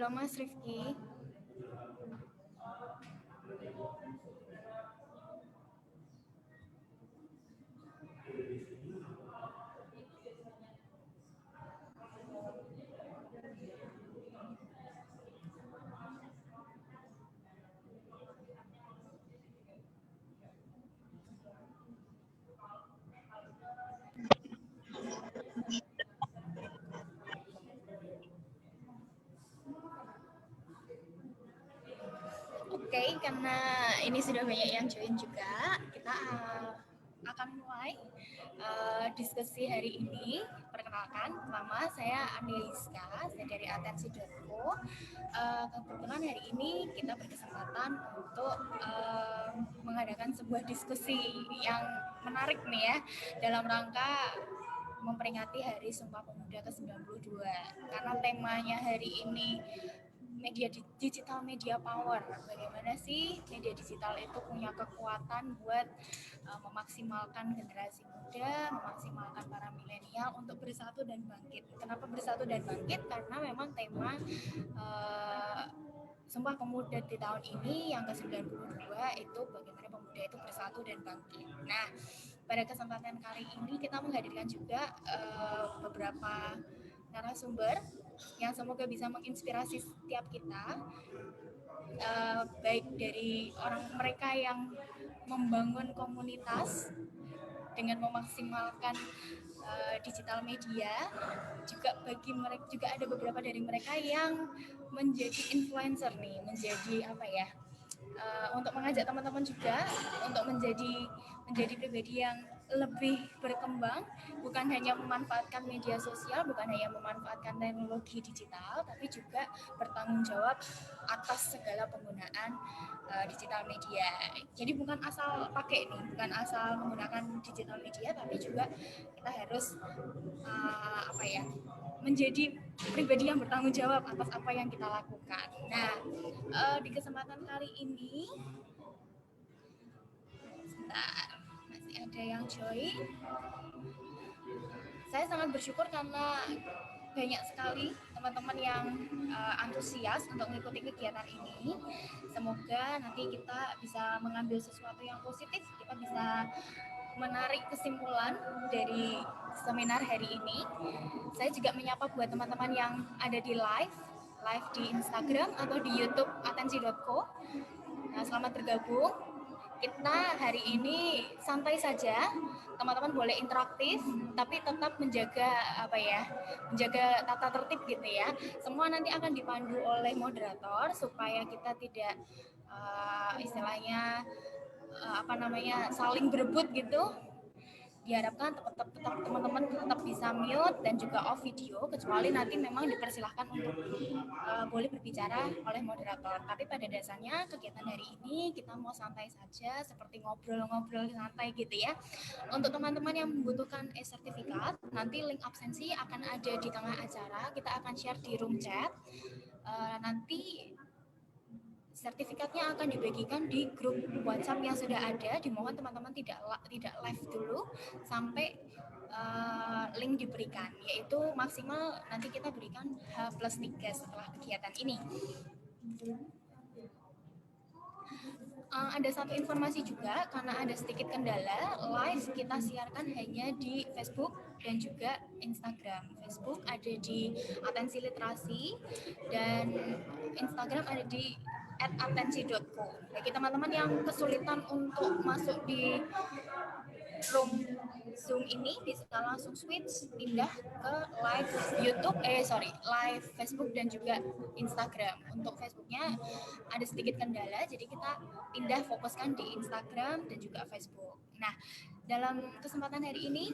Halo Mas Rifki. Oke, karena ini sudah banyak yang join juga, kita akan mulai diskusi hari ini. Perkenalkan, nama saya Andeliska, saya dari Atensi.co. Kebetulan hari ini kita berkesempatan untuk mengadakan sebuah diskusi yang menarik nih ya, dalam rangka memperingati Hari Sumpah Pemuda ke-92. Karena temanya hari ini digital media power. Bagaimana sih media digital itu punya kekuatan buat memaksimalkan generasi muda, memaksimalkan para milenial untuk bersatu dan bangkit. Kenapa bersatu dan bangkit? Karena memang tema Sumpah Pemuda di tahun ini yang ke-92 itu bagaimana pemuda itu bersatu dan bangkit. Nah, pada kesempatan kali ini kita menghadirkan juga beberapa narasumber yang semoga bisa menginspirasi setiap kita, baik dari orang mereka yang membangun komunitas dengan memaksimalkan digital media, juga bagi mereka juga ada beberapa dari mereka yang menjadi influencer nih, menjadi apa ya, untuk mengajak teman-teman juga untuk menjadi pribadi yang lebih berkembang, bukan hanya memanfaatkan media sosial, bukan hanya memanfaatkan teknologi digital, tapi juga bertanggung jawab atas segala penggunaan digital media. Jadi bukan asal pakai nih, bukan asal menggunakan digital media, tapi juga kita harus apa ya, menjadi pribadi yang bertanggung jawab atas apa yang kita lakukan. Nah, di kesempatan kali ini, sebentar, masih ada yang join. Saya sangat bersyukur karena banyak sekali teman-teman yang antusias untuk mengikuti kegiatan ini. Semoga nanti kita bisa mengambil sesuatu yang positif, kita bisa menarik kesimpulan dari seminar hari ini. Saya juga menyapa buat teman-teman yang ada di live di Instagram atau di YouTube Atensi.co. Nah, selamat bergabung. Kita hari ini santai saja, teman-teman boleh interaktif, tapi tetap menjaga apa ya, menjaga tata tertib gitu ya. Semua nanti akan dipandu oleh moderator supaya kita tidak istilahnya apa namanya, saling berebut gitu. Diharapkan teman-teman tetap bisa mute dan juga off video, kecuali nanti memang dipersilahkan untuk boleh berbicara oleh moderator. Tapi pada dasarnya kegiatan hari ini kita mau santai saja, seperti ngobrol-ngobrol santai gitu ya. Untuk teman-teman yang membutuhkan e-sertifikat, nanti link absensi akan ada di tengah acara. Kita akan share di room chat. Nanti sertifikatnya akan dibagikan di grup WhatsApp yang sudah ada. Dimohon teman-teman tidak live dulu sampai link diberikan, yaitu maksimal nanti kita berikan H+3 setelah kegiatan ini. Ada satu informasi juga, karena ada sedikit kendala, live kita siarkan hanya di Facebook dan juga Instagram. Facebook ada di Atensi Literasi dan Instagram ada di @atensi.co. Bagi teman-teman yang kesulitan untuk masuk di room Zoom ini, bisa langsung switch pindah ke live YouTube, live Facebook dan juga Instagram. Untuk Facebooknya ada sedikit kendala, jadi kita pindah fokuskan di Instagram dan juga Facebook. Nah, dalam kesempatan hari ini,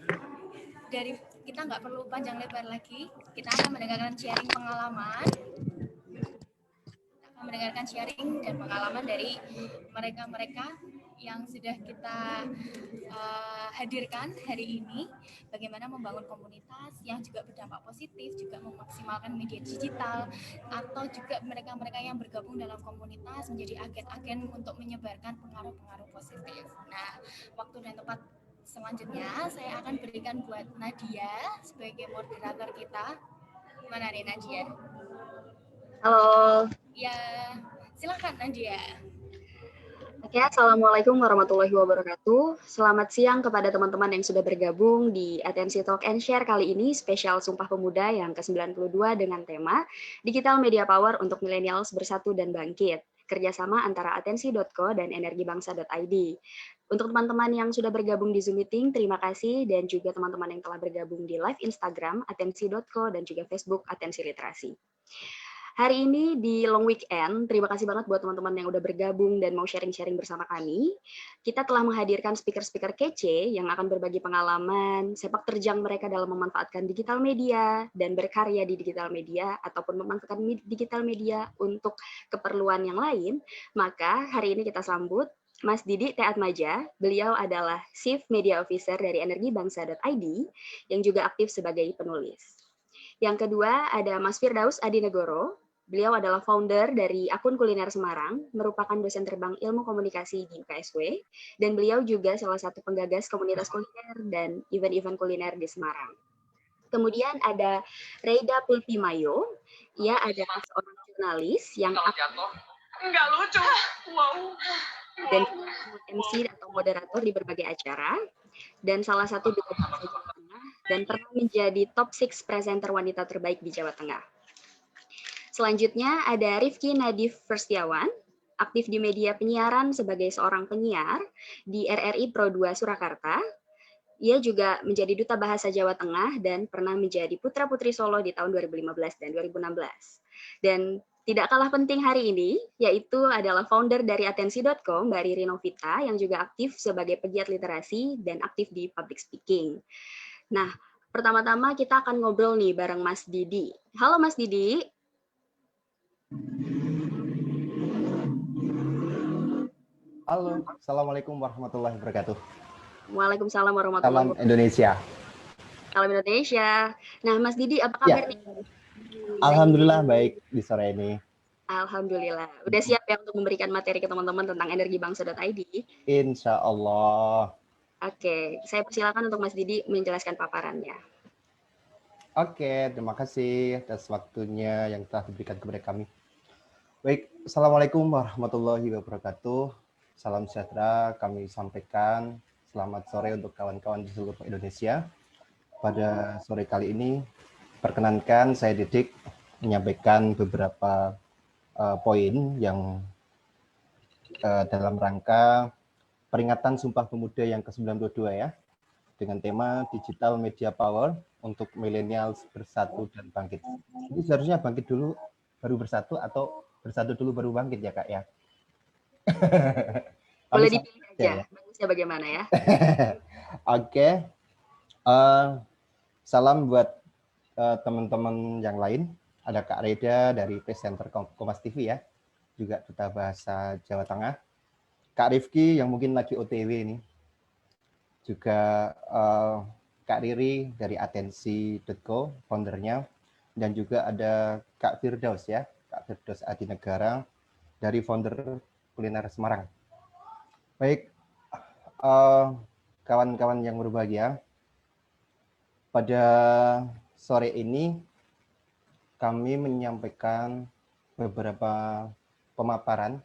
dari kita nggak perlu panjang lebar lagi, kita akan mendengarkan sharing pengalaman, dan pengalaman dari mereka-mereka yang sudah kita hadirkan hari ini, bagaimana membangun komunitas yang juga berdampak positif, juga memaksimalkan media digital, atau juga mereka-mereka yang bergabung dalam komunitas menjadi agen-agen untuk menyebarkan pengaruh-pengaruh positif. Nah, waktu dan tempat selanjutnya saya akan berikan buat Nadia sebagai moderator kita. Mana nih Nadia? Halo. Ya, silakan Nadia. Oke, Assalamualaikum warahmatullahi wabarakatuh. Selamat siang kepada teman-teman yang sudah bergabung di Atensi Talk and Share kali ini, spesial Sumpah Pemuda yang ke-92 dengan tema Digital Media Power untuk Millennials Bersatu dan Bangkit, kerjasama antara atensi.co dan energibangsa.id. Untuk teman-teman yang sudah bergabung di Zoom Meeting, terima kasih, dan juga teman-teman yang telah bergabung di live Instagram, atensi.co, dan juga Facebook Atensi Literasi. Hari ini di long weekend, terima kasih banget buat teman-teman yang udah bergabung dan mau sharing-sharing bersama kami. Kita telah menghadirkan speaker-speaker kece yang akan berbagi pengalaman, sepak terjang mereka dalam memanfaatkan digital media dan berkarya di digital media ataupun memanfaatkan digital media untuk keperluan yang lain. Maka hari ini kita sambut Mas Didi Teatmaja. Beliau adalah Chief Media Officer dari energibangsa.id yang juga aktif sebagai penulis. Yang kedua ada Mas Firdaus Adinegoro. Beliau adalah founder dari Akun Kuliner Semarang, merupakan dosen terbang ilmu komunikasi di UKSW, dan beliau juga salah satu penggagas komunitas kuliner dan event-event kuliner di Semarang. Kemudian ada Reida Pulpimayo, ia adalah seorang jurnalis yang Enggak lucu. Wow. dan MC atau moderator di berbagai acara, dan salah satu duta bahasa Jawa Tengah, dan pernah menjadi top 6 presenter wanita terbaik di Jawa Tengah. Selanjutnya ada Rifki Nadif Firstiawan, aktif di media penyiaran sebagai seorang penyiar di RRI Pro 2 Surakarta. Ia juga menjadi duta bahasa Jawa Tengah dan pernah menjadi putra-putri Solo di tahun 2015 dan 2016. Dan tidak kalah penting hari ini, yaitu adalah founder dari atensi.com, Mbak Riri Novita, yang juga aktif sebagai pegiat literasi dan aktif di public speaking. Nah, pertama-tama kita akan ngobrol nih bareng Mas Didi. Halo Mas Didi. Halo, Assalamualaikum warahmatullahi wabarakatuh. Waalaikumsalam warahmatullahi wabarakatuh. Salam Indonesia. Salam Indonesia. Nah, Mas Didi, apa kabar nih? Alhamdulillah baik di sore ini. Alhamdulillah. Udah siap ya untuk memberikan materi ke teman-teman tentang energibangsa.id? Insya Allah. Oke, saya persilakan untuk Mas Didi menjelaskan paparannya. Oke, terima kasih atas waktunya yang telah diberikan kepada kami. Baik, Assalamualaikum warahmatullahi wabarakatuh. Salam sejahtera kami sampaikan. Selamat sore untuk kawan-kawan di seluruh Indonesia. Pada sore kali ini, perkenankan saya Didik menyampaikan beberapa poin yang dalam rangka peringatan Sumpah Pemuda yang ke-92 ya, dengan tema Digital Media Power untuk Millennials Bersatu dan Bangkit. Jadi seharusnya bangkit dulu baru bersatu atau bersatu dulu baru bangkit ya Kak ya? Boleh dipilih aja, bagusnya bagaimana ya? Oke. Salam buat teman-teman yang lain. Ada Kak Reda dari presenter Kompas TV ya, juga duta bahasa Jawa Tengah. Kak Rifki yang mungkin lagi OTW ini. Juga Kak Riri dari atensi.co, foundernya. Dan juga ada Kak Firdaus ya, Kak Firdaus Adinegara dari founder Kuliner Semarang. Baik, kawan-kawan yang berbahagia, pada sore ini kami menyampaikan beberapa pemaparan.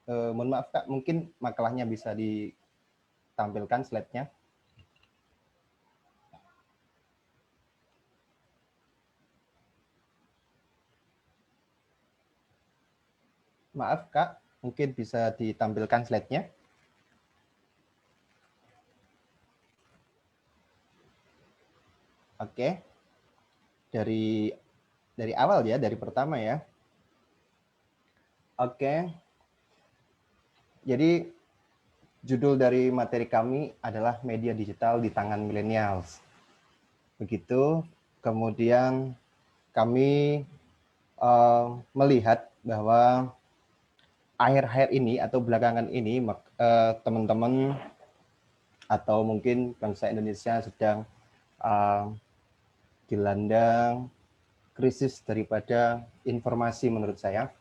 Mohon maaf Kak, mungkin makalahnya bisa ditampilkan slide-nya. Maaf Kak, mungkin bisa ditampilkan slide-nya. Oke. Dari awal ya, dari pertama ya. Oke. Jadi judul dari materi kami adalah media digital di tangan millennials. Begitu. Kemudian kami melihat bahwa akhir-akhir ini atau belakangan ini teman-teman atau mungkin bangsa Indonesia sedang dilanda krisis daripada informasi menurut saya.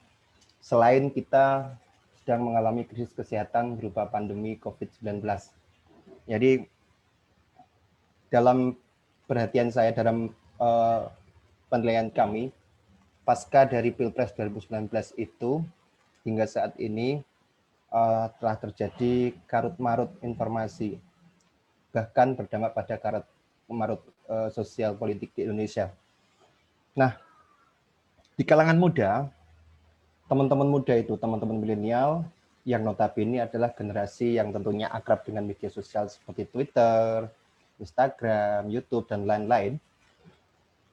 Selain kita sedang mengalami krisis kesehatan berupa pandemi COVID-19. Jadi dalam perhatian saya, dalam penilaian kami, pasca dari Pilpres 2019 itu hingga saat ini telah terjadi karut-marut informasi, bahkan berdampak pada karut-marut sosial politik di Indonesia. Nah, di kalangan muda, teman-teman muda itu, teman-teman milenial, yang notabene adalah generasi yang tentunya akrab dengan media sosial seperti Twitter, Instagram, YouTube, dan lain-lain,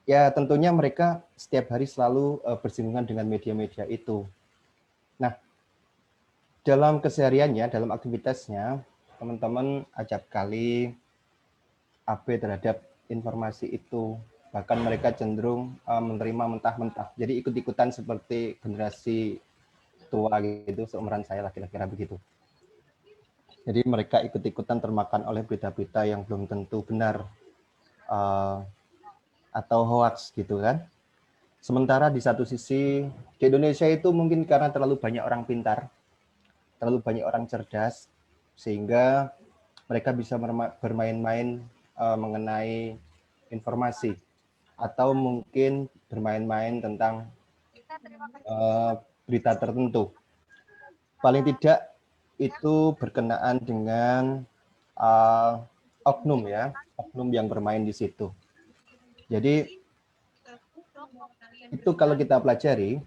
ya tentunya mereka setiap hari selalu bersinggungan dengan media-media itu. Nah, dalam kesehariannya, dalam aktivitasnya, teman-teman acap kali abai terhadap informasi itu. Bahkan mereka cenderung menerima mentah-mentah. Jadi ikut-ikutan seperti generasi tua gitu, seumuran saya lah kira-kira begitu. Jadi mereka ikut-ikutan termakan oleh berita-berita yang belum tentu benar atau hoax gitu kan. Sementara di satu sisi di Indonesia itu mungkin karena terlalu banyak orang pintar, terlalu banyak orang cerdas, sehingga mereka bisa bermain-main mengenai informasi atau mungkin bermain-main tentang berita tertentu. Paling tidak itu berkenaan dengan oknum ya, oknum yang bermain di situ. Jadi itu kalau kita pelajari,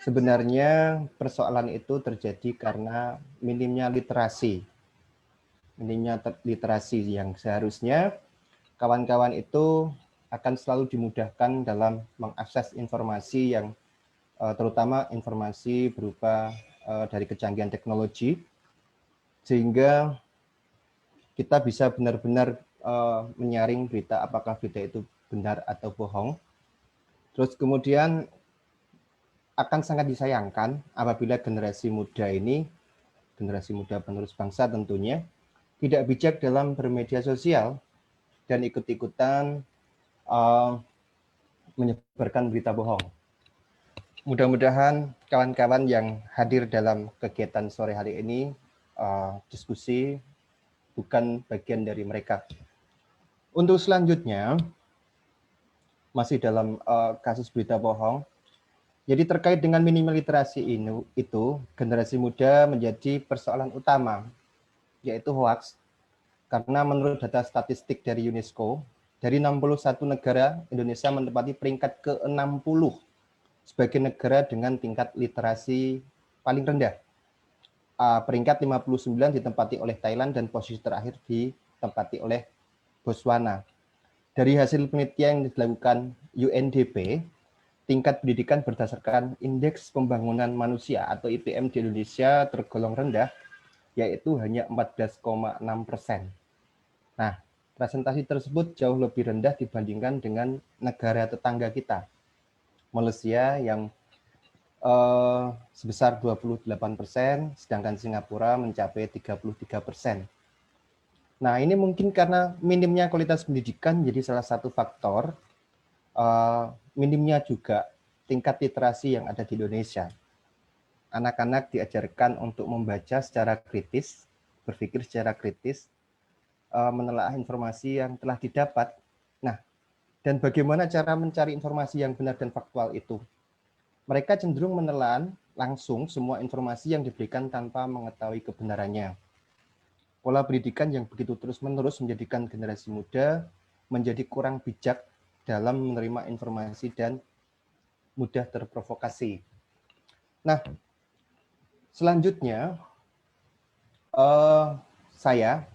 sebenarnya persoalan itu terjadi karena minimnya literasi. Minimnya literasi yang seharusnya kawan-kawan itu akan selalu dimudahkan dalam mengakses informasi yang terutama informasi berupa dari kecanggihan teknologi, sehingga kita bisa benar-benar menyaring berita apakah berita itu benar atau bohong. Terus kemudian akan sangat disayangkan apabila generasi muda ini, generasi muda penerus bangsa tentunya, tidak bijak dalam bermedia sosial dan ikut-ikutan menyebarkan berita bohong. Mudah-mudahan kawan-kawan yang hadir dalam kegiatan sore hari ini diskusi bukan bagian dari mereka. Untuk selanjutnya, masih dalam kasus berita bohong, jadi terkait dengan minimum literasi itu, generasi muda menjadi persoalan utama, yaitu hoax. Karena menurut data statistik dari UNESCO, dari 61 negara, Indonesia menempati peringkat ke-60 sebagai negara dengan tingkat literasi paling rendah. Peringkat 59 ditempati oleh Thailand dan posisi terakhir ditempati oleh Botswana. Dari hasil penelitian yang dilakukan UNDP, tingkat pendidikan berdasarkan Indeks Pembangunan Manusia atau IPM di Indonesia tergolong rendah, yaitu hanya 14,6%. Nah, presentasi tersebut jauh lebih rendah dibandingkan dengan negara tetangga kita, Malaysia yang sebesar 28%, sedangkan Singapura mencapai 33%. Nah, ini mungkin karena minimnya kualitas pendidikan jadi salah satu faktor, minimnya juga tingkat literasi yang ada di Indonesia. Anak-anak diajarkan untuk membaca secara kritis, berpikir secara kritis, menelaah informasi yang telah didapat. Nah, dan bagaimana cara mencari informasi yang benar dan faktual itu? Mereka cenderung menelan langsung semua informasi yang diberikan tanpa mengetahui kebenarannya. Pola pendidikan yang begitu terus-menerus menjadikan generasi muda menjadi kurang bijak dalam menerima informasi dan mudah terprovokasi. Nah, selanjutnya saya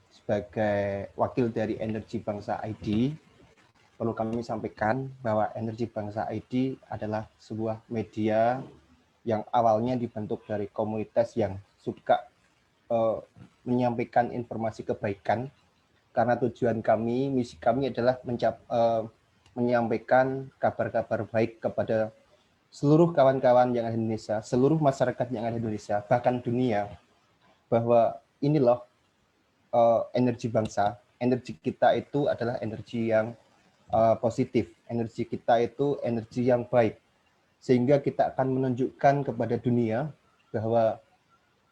sebagai wakil dari Energi Bangsa ID perlu kami sampaikan bahwa Energi Bangsa ID adalah sebuah media yang awalnya dibentuk dari komunitas yang suka menyampaikan informasi kebaikan, karena tujuan kami, misi kami adalah menyampaikan kabar-kabar baik kepada seluruh kawan-kawan yang ada di Indonesia, seluruh masyarakat yang ada di Indonesia, bahkan dunia, bahwa ini loh energi bangsa. Energi kita itu adalah energi yang positif, energi kita itu energi yang baik, sehingga kita akan menunjukkan kepada dunia bahwa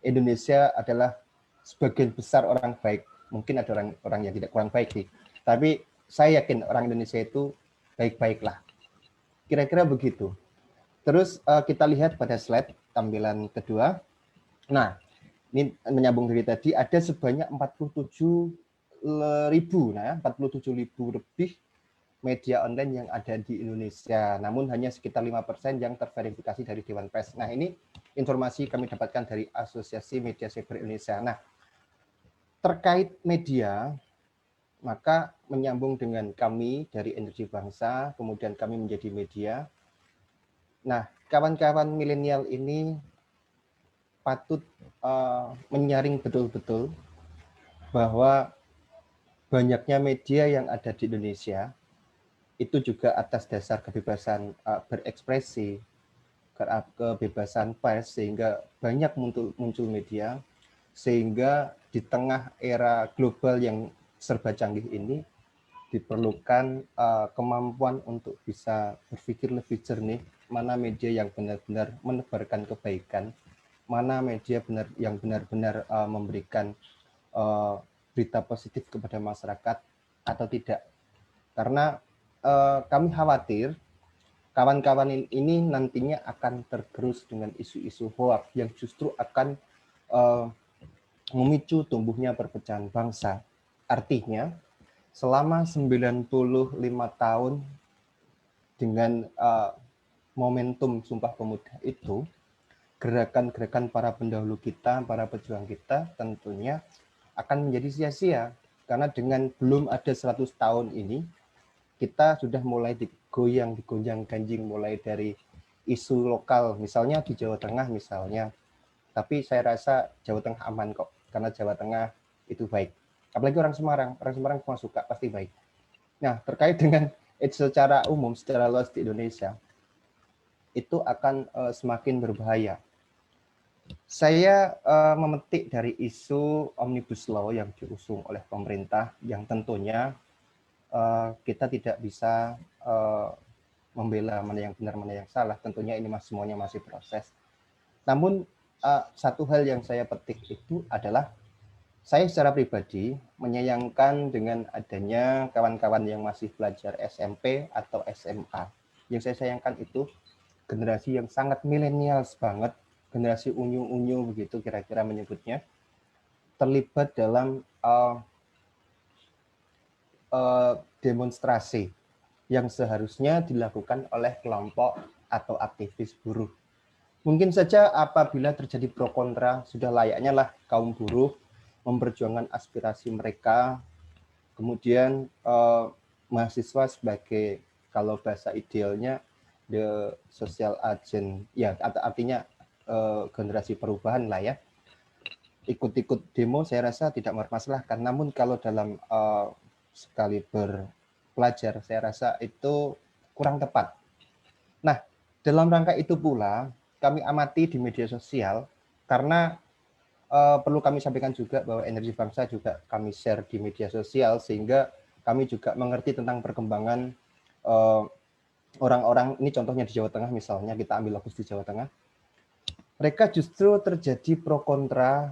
Indonesia adalah sebagian besar orang baik. Mungkin ada orang yang tidak kurang baik sih, tapi saya yakin orang Indonesia itu baik-baiklah. Kira-kira begitu. Terus kita lihat pada slide tampilan kedua. Nah, ini menyambung dari tadi, ada sebanyak 47.000, 47.000 lebih media online yang ada di Indonesia. Namun hanya sekitar 5% yang terverifikasi dari Dewan Pers. Nah, ini informasi kami dapatkan dari Asosiasi Media Cyber Indonesia. Nah, terkait media, maka menyambung dengan kami dari Energi Bangsa, kemudian kami menjadi media. Nah, kawan-kawan milenial ini patut menyaring betul-betul bahwa banyaknya media yang ada di Indonesia itu juga atas dasar kebebasan berekspresi, kebebasan pers, sehingga banyak muncul media, sehingga di tengah era global yang serba canggih ini diperlukan kemampuan untuk bisa berpikir lebih jernih, mana media yang benar-benar menebarkan kebaikan, mana media yang benar-benar memberikan berita positif kepada masyarakat atau tidak. Karena kami khawatir kawan-kawan ini nantinya akan tergerus dengan isu-isu hoax yang justru akan memicu tumbuhnya perpecahan bangsa. Artinya, selama 95 tahun dengan momentum Sumpah Pemuda itu, gerakan-gerakan para pendahulu kita, para pejuang kita tentunya akan menjadi sia-sia. Karena dengan belum ada 100 tahun ini, kita sudah mulai digonjang-ganjing mulai dari isu lokal, misalnya di Jawa Tengah misalnya. Tapi saya rasa Jawa Tengah aman kok, karena Jawa Tengah itu baik. Apalagi orang Semarang semua suka, pasti baik. Nah, terkait dengan secara umum, secara luas di Indonesia, itu akan semakin berbahaya. Saya memetik dari isu Omnibus Law yang diusung oleh pemerintah, yang tentunya kita tidak bisa membela mana yang benar, mana yang salah. Tentunya ini semuanya masih proses. Namun, satu hal yang saya petik itu adalah saya secara pribadi menyayangkan dengan adanya kawan-kawan yang masih belajar SMP atau SMA. Yang saya sayangkan itu generasi yang sangat milenial banget, generasi unyu-unyu begitu kira-kira menyebutnya, terlibat dalam demonstrasi yang seharusnya dilakukan oleh kelompok atau aktivis buruh. Mungkin saja apabila terjadi pro kontra, sudah layaknya lah kaum buruh memperjuangkan aspirasi mereka, kemudian mahasiswa sebagai, kalau bahasa idealnya, the social agent, ya artinya generasi perubahan lah ya, ikut-ikut demo saya rasa tidak bermasalah. Namun kalau dalam sekali berpelajar, saya rasa itu kurang tepat. Nah, dalam rangka itu pula kami amati di media sosial, karena perlu kami sampaikan juga bahwa Energi Bangsa juga kami share di media sosial, sehingga kami juga mengerti tentang perkembangan orang-orang, ini contohnya di Jawa Tengah misalnya, kita ambil fokus di Jawa Tengah, mereka justru terjadi pro kontra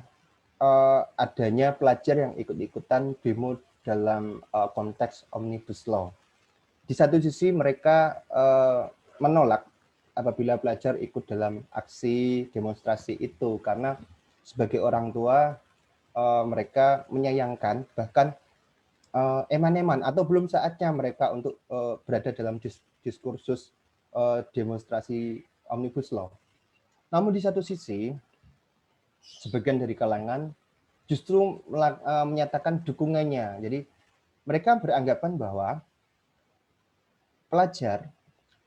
adanya pelajar yang ikut-ikutan demo dalam konteks Omnibus Law. Di satu sisi mereka menolak apabila pelajar ikut dalam aksi demonstrasi itu, karena sebagai orang tua mereka menyayangkan, bahkan eman-eman atau belum saatnya mereka untuk berada dalam diskursus demonstrasi Omnibus Law. Namun di satu sisi, sebagian dari kalangan justru menyatakan dukungannya. Jadi mereka beranggapan bahwa pelajar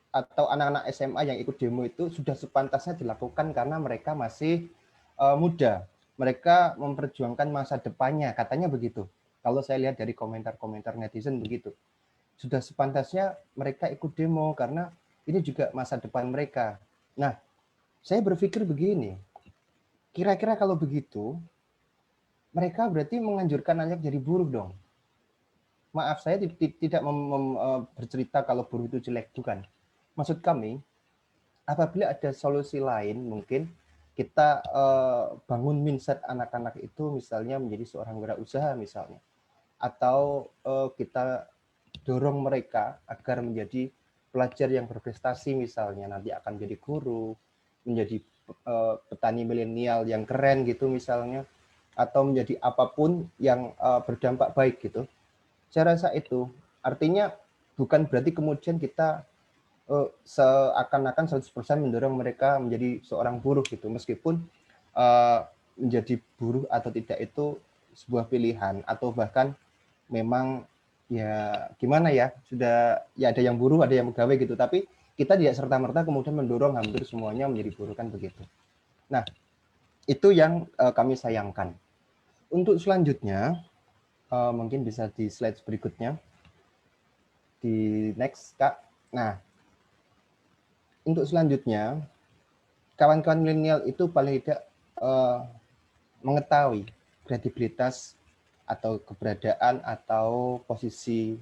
atau anak-anak SMA yang ikut demo itu sudah sepantasnya dilakukan karena mereka masih muda. Mereka memperjuangkan masa depannya, katanya begitu. Kalau saya lihat dari komentar-komentar netizen begitu. Sudah sepantasnya mereka ikut demo karena ini juga masa depan mereka. Nah, saya berpikir begini, kira-kira kalau begitu, mereka berarti menganjurkan anak jadi buruh dong. Maaf, saya tidak bercerita kalau buruh itu jelek, bukan. Maksud kami, apabila ada solusi lain, mungkin kita bangun mindset anak-anak itu misalnya menjadi seorang wirausaha misalnya, atau kita dorong mereka agar menjadi pelajar yang berprestasi misalnya nanti akan menjadi guru, menjadi petani milenial yang keren gitu misalnya, atau menjadi apapun yang berdampak baik gitu. Saya rasa itu artinya bukan berarti kemudian kita seakan-akan 100% mendorong mereka menjadi seorang buruh gitu, meskipun menjadi buruh atau tidak itu sebuah pilihan, atau bahkan memang ya gimana ya, sudah ya ada yang buruh ada yang pegawai gitu, tapi kita tidak serta-merta kemudian mendorong hampir semuanya menjadi buruh kan begitu. Nah, itu yang kami sayangkan. Untuk selanjutnya, mungkin bisa di slide berikutnya, di next Kak. Nah, untuk selanjutnya, kawan-kawan milenial itu paling tidak mengetahui kredibilitas atau keberadaan atau posisi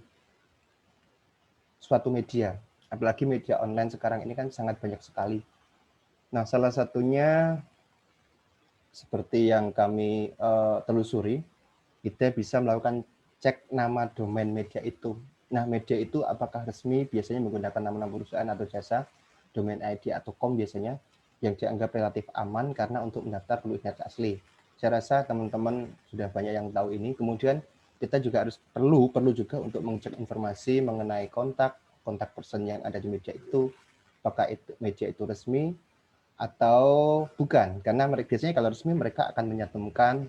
suatu media. Apalagi media online sekarang ini kan sangat banyak sekali. Nah, salah satunya seperti yang kami telusuri, kita bisa melakukan cek nama domain media itu. Nah, media itu apakah resmi, biasanya menggunakan nama-nama perusahaan atau jasa, domain ID atau com biasanya, yang dianggap relatif aman karena untuk mendaftar perlu identitas asli. Saya rasa teman-teman sudah banyak yang tahu ini. Kemudian kita juga harus perlu juga untuk mengecek informasi mengenai kontak person yang ada di media itu, apakah itu media itu resmi atau bukan. Karena biasanya kalau resmi mereka akan menyantumkan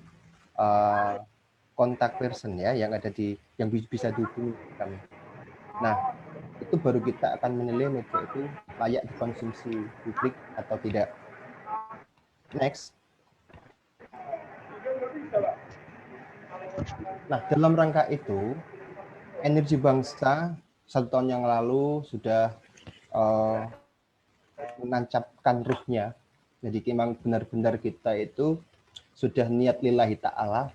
kontak person ya yang ada di yang bisa dihubungi kami. Nah, itu baru kita akan menilai media itu layak dikonsumsi publik atau tidak. Next. Nah, dalam rangka itu, Energi Bangsa 1 tahun yang lalu sudah menancapkan ruhnya. Jadi memang benar-benar kita itu sudah niat lillahi ta'ala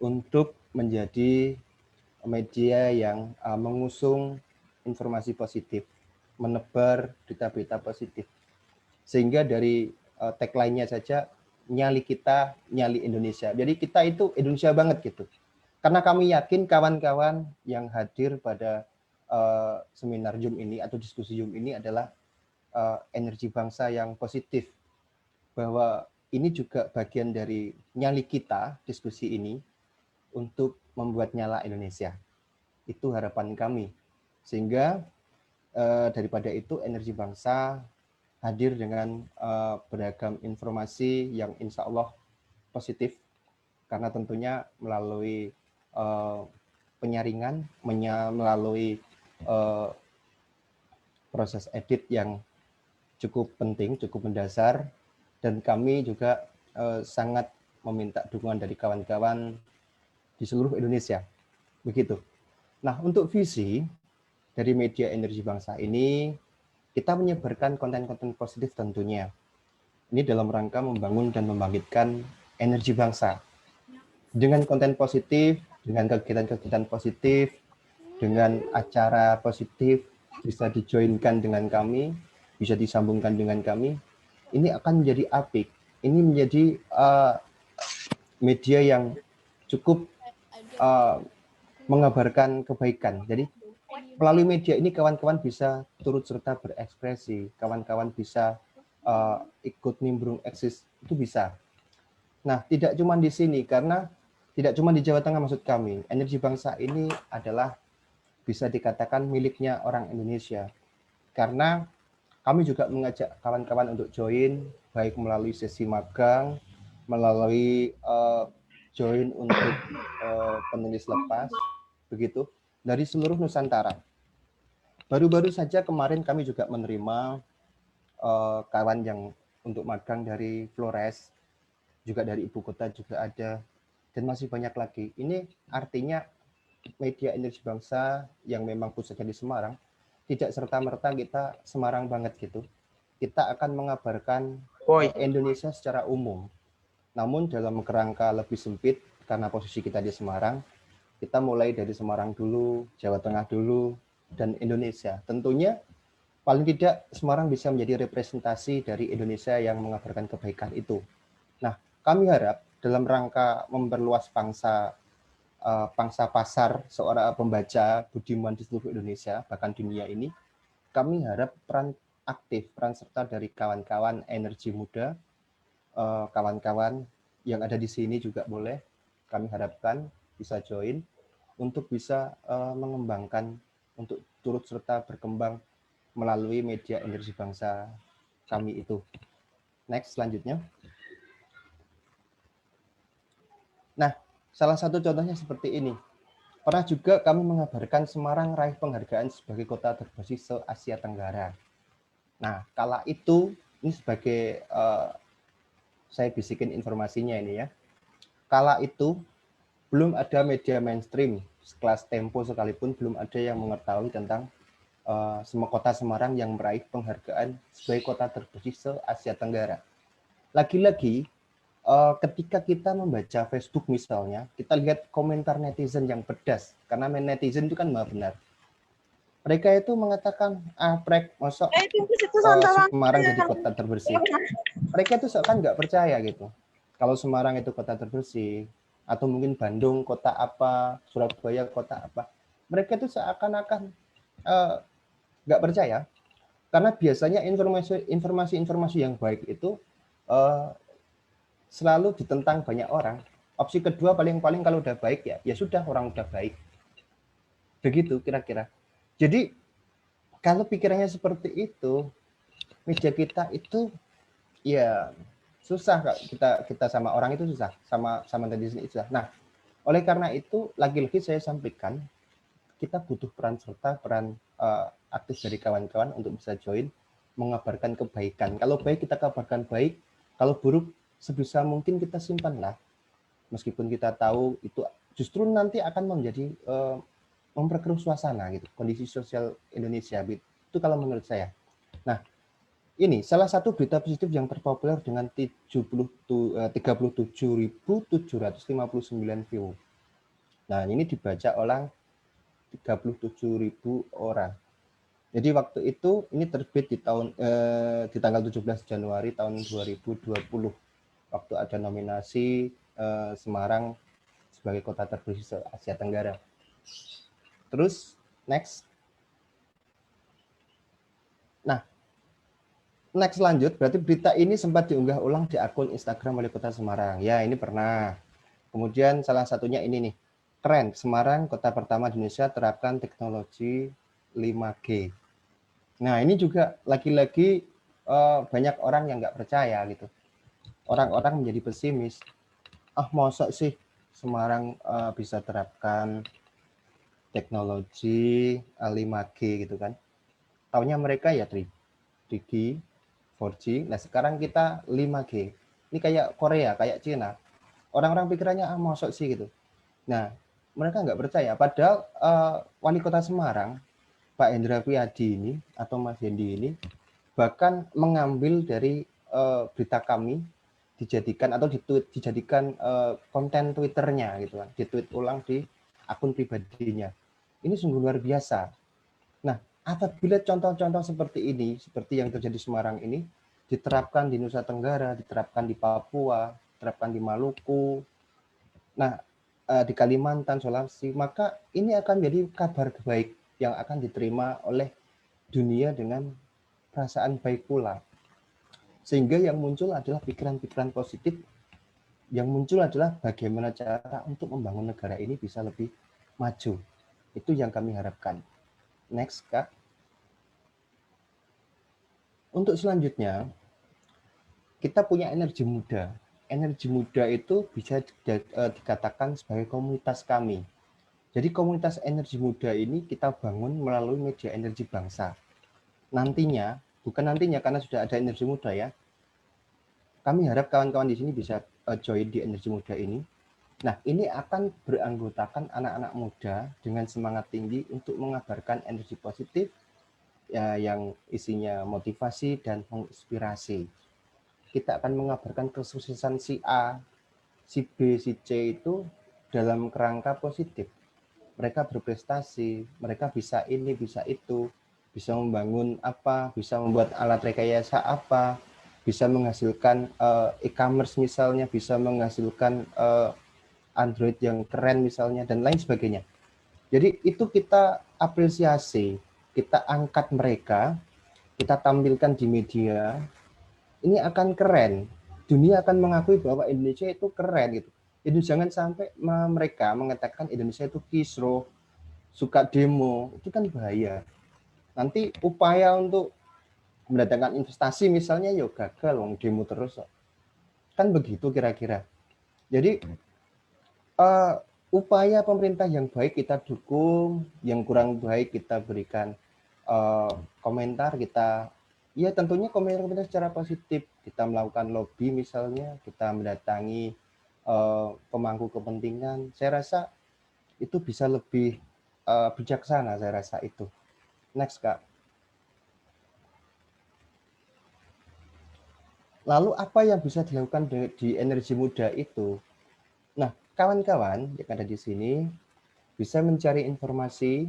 untuk menjadi media yang mengusung informasi positif, menebar berita-berita positif. Sehingga dari tagline-nya saja, nyali kita, nyali Indonesia. Jadi kita itu Indonesia banget gitu. Karena kami yakin kawan-kawan yang hadir pada seminar Zoom ini atau diskusi Zoom ini adalah energi bangsa yang positif. Bahwa ini juga bagian dari nyali kita, diskusi ini, untuk membuat nyala Indonesia. Itu harapan kami. Sehingga daripada itu energi bangsa hadir dengan beragam informasi yang insya Allah positif, karena tentunya melalui penyaringan, melalui proses edit yang cukup penting, cukup mendasar, dan kami juga sangat meminta dukungan dari kawan-kawan di seluruh Indonesia. Begitu. Nah, untuk visi dari media energi bangsa ini, kita menyebarkan konten-konten positif tentunya. Ini dalam rangka membangun dan membangkitkan energi bangsa. Dengan konten positif, dengan kegiatan-kegiatan positif, dengan acara positif, bisa dijoinkan dengan kami, bisa disambungkan dengan kami, ini akan menjadi apik. Ini menjadi media yang cukup mengabarkan kebaikan. Jadi melalui media ini kawan-kawan bisa turut serta berekspresi, kawan-kawan bisa ikut nimbrung eksis, itu bisa. Nah, tidak cuma di sini, karena tidak cuma di Jawa Tengah maksud kami. Energi bangsa ini adalah bisa dikatakan miliknya orang Indonesia. Karena kami juga mengajak kawan-kawan untuk join, baik melalui sesi magang, melalui join untuk penulis lepas, begitu, dari seluruh Nusantara. Baru-baru saja kemarin kami juga menerima kawan yang untuk magang dari Flores, juga dari ibu kota juga ada, dan masih banyak lagi. Ini artinya media energi bangsa yang memang pusatnya di Semarang, tidak serta-merta kita Semarang banget gitu. Kita akan mengabarkan Indonesia secara umum. Namun dalam kerangka lebih sempit, karena posisi kita di Semarang, kita mulai dari Semarang dulu, Jawa Tengah dulu, dan Indonesia. Tentunya paling tidak Semarang bisa menjadi representasi dari Indonesia yang mengabarkan kebaikan itu. Nah, kami harap dalam rangka memperluas pangsa pasar seorang pembaca budiman di seluruh Indonesia, bahkan dunia ini, kami harap peran aktif, peran serta dari kawan-kawan energi muda, kawan-kawan yang ada di sini juga boleh, kami harapkan bisa join untuk bisa mengembangkan, untuk turut serta berkembang melalui media energi bangsa kami itu. Next, selanjutnya. Nah, salah satu contohnya seperti ini. Pernah juga kami mengabarkan Semarang raih penghargaan sebagai kota terbersih se-Asia Tenggara. Nah, kala itu, ini sebagai, saya bisikin informasinya ini ya. Kala itu, belum ada media mainstream, sekelas Tempo sekalipun belum ada yang mengetahui tentang semua kota Semarang yang meraih penghargaan sebagai kota terbersih se-Asia Tenggara. Lagi-lagi, ketika kita membaca Facebook misalnya, kita lihat komentar netizen yang pedas, karena netizen itu kan maha benar. Mereka itu mengatakan, prek, masuk Semarang jadi kota terbersih. Mereka itu seakan nggak percaya gitu. Kalau Semarang itu kota terbersih, atau mungkin Bandung kota apa, Surabaya kota apa, mereka itu seakan-akan nggak percaya, karena biasanya informasi-informasi yang baik itu selalu ditentang banyak orang. Opsi kedua paling-paling kalau udah baik ya sudah, orang udah baik. Begitu kira-kira. Jadi kalau pikirannya seperti itu, media kita itu ya susah, kita sama orang itu susah, sama netizen itu susah. Nah, oleh karena itu lagi-lagi saya sampaikan, kita butuh peran serta, peran aktif dari kawan-kawan untuk bisa join mengabarkan kebaikan. Kalau baik kita kabarkan baik, kalau buruk sebisa mungkin kita simpanlah. Meskipun kita tahu itu justru nanti akan menjadi memperkeruh suasana gitu, kondisi sosial Indonesia itu kalau menurut saya. Nah, ini salah satu berita positif yang terpopuler dengan 37.759 view. Nah, ini dibaca oleh 37.000 orang. Jadi waktu itu ini terbit di tanggal 17 Januari tahun 2020. Waktu ada nominasi Semarang sebagai kota terbersih Asia Tenggara. Terus next. Nah, next lanjut, berarti berita ini sempat diunggah ulang di akun Instagram Wali Kota Semarang. Ya, ini pernah. Kemudian salah satunya ini nih, keren, Semarang kota pertama di Indonesia terapkan teknologi 5G. Nah, ini juga lagi-lagi banyak orang yang nggak percaya gitu. Orang-orang menjadi pesimis. Masa sih Semarang bisa terapkan teknologi 5G gitu kan. Taunya mereka ya 3G, 4G. Nah, sekarang kita 5G. Ini kayak Korea, kayak Cina. Orang-orang pikirannya masa sih gitu. Nah, mereka nggak percaya. Padahal Wali Kota Semarang, Pak Hendra Priyadi ini atau Mas Hendi ini bahkan mengambil dari berita kami, dijadikan konten Twitternya gitu kan, ditweet ulang di akun pribadinya. Ini sungguh luar biasa. Nah, apabila contoh-contoh seperti ini, seperti yang terjadi di Semarang ini, diterapkan di Nusa Tenggara, diterapkan di Papua, diterapkan di Maluku, nah di Kalimantan, Sulawesi, maka ini akan menjadi kabar baik yang akan diterima oleh dunia dengan perasaan baik pula. Sehingga yang muncul adalah pikiran-pikiran positif, yang muncul adalah bagaimana cara untuk membangun negara ini bisa lebih maju. Itu yang kami harapkan. Next, Kak. Untuk selanjutnya, kita punya energi muda. Energi muda itu bisa dikatakan sebagai komunitas kami. Jadi komunitas energi muda ini kita bangun melalui media energi bangsa. Nantinya, bukan nantinya karena sudah ada energi muda ya, kami harap kawan-kawan di sini bisa join di energi muda ini. Nah, ini akan beranggotakan anak-anak muda dengan semangat tinggi untuk mengabarkan energi positif ya, yang isinya motivasi dan menginspirasi. Kita akan mengabarkan kesuksesan si A, si B, si C itu dalam kerangka positif. Mereka berprestasi, mereka bisa ini, bisa itu, bisa membangun apa, bisa membuat alat rekayasa apa, bisa menghasilkan e-commerce misalnya, bisa menghasilkan Android yang keren misalnya, dan lain sebagainya. Jadi itu kita apresiasi. kita angkat mereka, kita tampilkan di media, ini akan keren. Dunia akan mengakui bahwa Indonesia itu keren gitu. Jadi jangan sampai mereka mengatakan Indonesia itu kisruh, suka demo, itu kan bahaya. Nanti upaya untuk mendatangkan investasi misalnya ya gagal, wong demo terus. Kan begitu kira-kira. Jadi upaya pemerintah yang baik kita dukung, yang kurang baik kita berikan komentar, kita ya tentunya komentar secara positif. Kita melakukan lobby misalnya, kita mendatangi pemangku kepentingan. Saya rasa itu bisa lebih bijaksana, saya rasa itu. Next, Kak. Lalu apa yang bisa dilakukan di energi muda itu? Nah, kawan-kawan yang ada di sini bisa mencari informasi,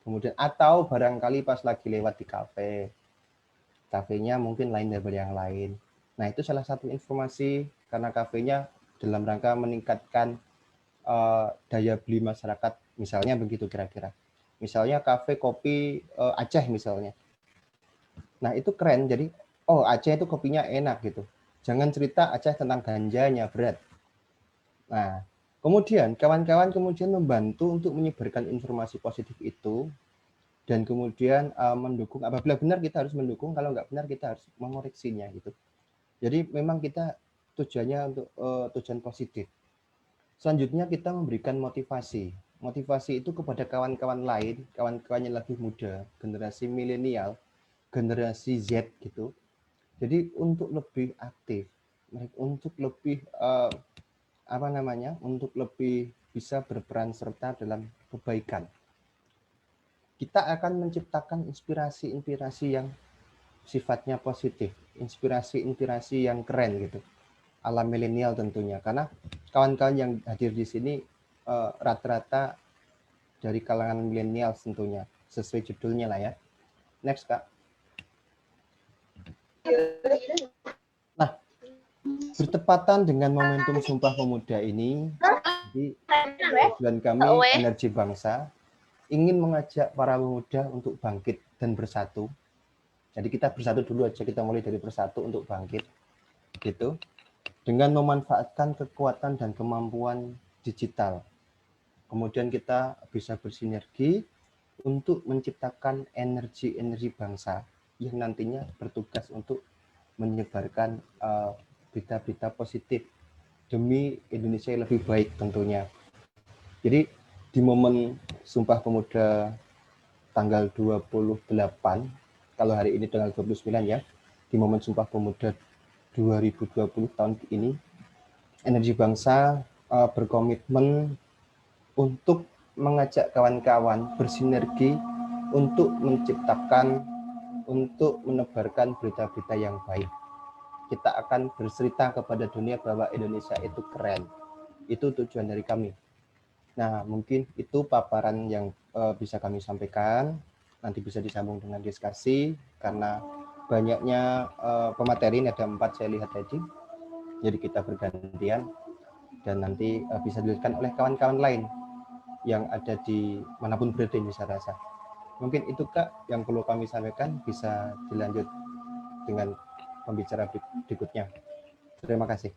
kemudian atau barangkali pas lagi lewat di kafe, kafenya mungkin lain dari yang lain. Nah, itu salah satu informasi karena kafenya dalam rangka meningkatkan daya beli masyarakat, misalnya begitu kira-kira. Misalnya kafe kopi Aceh misalnya. Nah, itu keren. Jadi, oh Aceh itu kopinya enak gitu. Jangan cerita Aceh tentang ganjanya, berat. Nah, kemudian kawan-kawan kemudian membantu untuk menyebarkan informasi positif itu dan kemudian mendukung. Apabila benar kita harus mendukung, kalau nggak benar kita harus mengoreksinya gitu. Jadi memang kita tujuannya untuk tujuan positif. Selanjutnya kita memberikan motivasi. Motivasi itu kepada kawan-kawan lain, kawan-kawan yang lebih muda, generasi milenial, generasi Z gitu. Jadi untuk lebih aktif, untuk lebih untuk lebih bisa berperan serta dalam kebaikan. Kita akan menciptakan inspirasi-inspirasi yang sifatnya positif, inspirasi-inspirasi yang keren gitu, ala milenial tentunya. Karena kawan-kawan yang hadir di sini rata-rata dari kalangan milenial tentunya, sesuai judulnya lah ya. Next, Kak. Nah, bertepatan dengan momentum Sumpah Pemuda ini, jadi tujuan kami Energi Bangsa ingin mengajak para pemuda untuk bangkit dan bersatu. Jadi kita bersatu dulu aja, kita mulai dari bersatu untuk bangkit, gitu. Dengan memanfaatkan kekuatan dan kemampuan digital. Kemudian kita bisa bersinergi untuk menciptakan energi-energi bangsa yang nantinya bertugas untuk menyebarkan berita-berita positif demi Indonesia yang lebih baik tentunya. Jadi di momen Sumpah Pemuda tanggal 28, kalau hari ini tanggal 29 ya, di momen Sumpah Pemuda 2020 tahun ini, Energi Bangsa berkomitmen untuk mengajak kawan-kawan bersinergi untuk menciptakan, untuk menebarkan berita-berita yang baik. Kita akan bercerita kepada dunia bahwa Indonesia itu keren. Itu tujuan dari kami. Nah, mungkin itu paparan yang bisa kami sampaikan. Nanti bisa disambung dengan diskusi, karena banyaknya pemateri, ada 4 saya lihat tadi. Jadi kita bergantian, dan nanti bisa dilanjutkan oleh kawan-kawan lain yang ada di manapun berada di saya rasa. Mungkin itu Kak yang perlu kami sampaikan, bisa dilanjut dengan pembicara berikutnya. Terima kasih.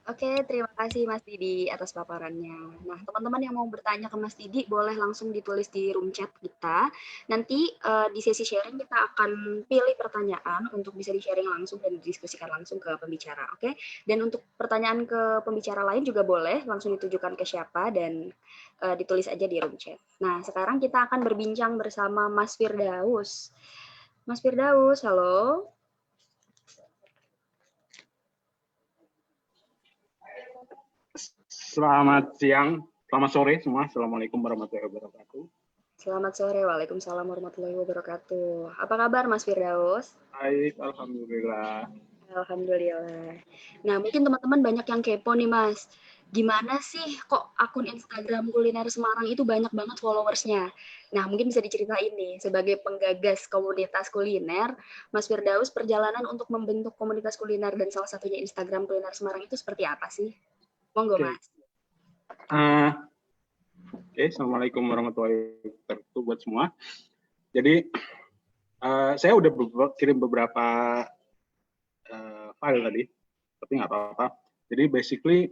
Oke, terima kasih Mas Didi atas paparannya. Nah, teman-teman yang mau bertanya ke Mas Didi boleh langsung ditulis di room chat kita. Nanti di sesi sharing kita akan pilih pertanyaan untuk bisa di-sharing langsung dan didiskusikan langsung ke pembicara, oke? Dan untuk pertanyaan ke pembicara lain juga boleh langsung ditujukan ke siapa dan ditulis aja di room chat. Nah, sekarang kita akan berbincang bersama Mas Firdaus. Mas Firdaus, halo. Selamat siang, selamat sore semua. Assalamualaikum warahmatullahi wabarakatuh. Selamat sore, waalaikumsalam warahmatullahi wabarakatuh. Apa kabar Mas Firdaus? Baik, alhamdulillah. Alhamdulillah. Nah, mungkin teman-teman banyak yang kepo nih Mas. Gimana sih kok akun Instagram Kuliner Semarang itu banyak banget followersnya? Nah, mungkin bisa diceritain nih, sebagai penggagas komunitas kuliner, Mas Firdaus perjalanan untuk membentuk komunitas kuliner dan salah satunya Instagram Kuliner Semarang itu seperti apa sih? Monggo Mas. Assalamualaikum warahmatullahi wabarakatuh buat semua. Jadi saya udah kirim beberapa file tadi, tapi nggak apa-apa. Jadi basically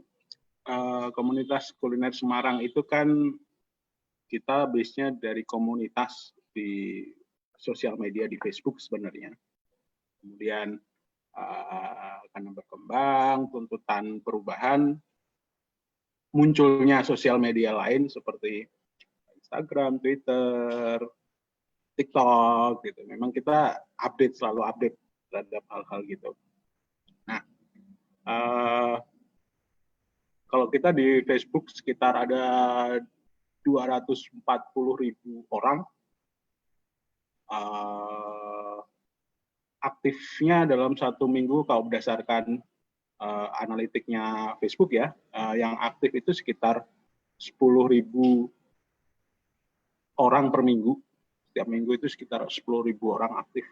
komunitas kuliner Semarang itu kan kita base-nya dari komunitas di sosial media di Facebook sebenarnya. Kemudian karena berkembang, tuntutan perubahan, munculnya sosial media lain seperti Instagram, Twitter, TikTok gitu. Memang kita selalu update terhadap hal-hal gitu. Nah, kalau kita di Facebook sekitar ada 240.000 orang. Aktifnya dalam 1 minggu kalau berdasarkan analitiknya Facebook ya, yang aktif itu sekitar 10.000 orang per minggu. Setiap minggu itu sekitar 10.000 orang aktif.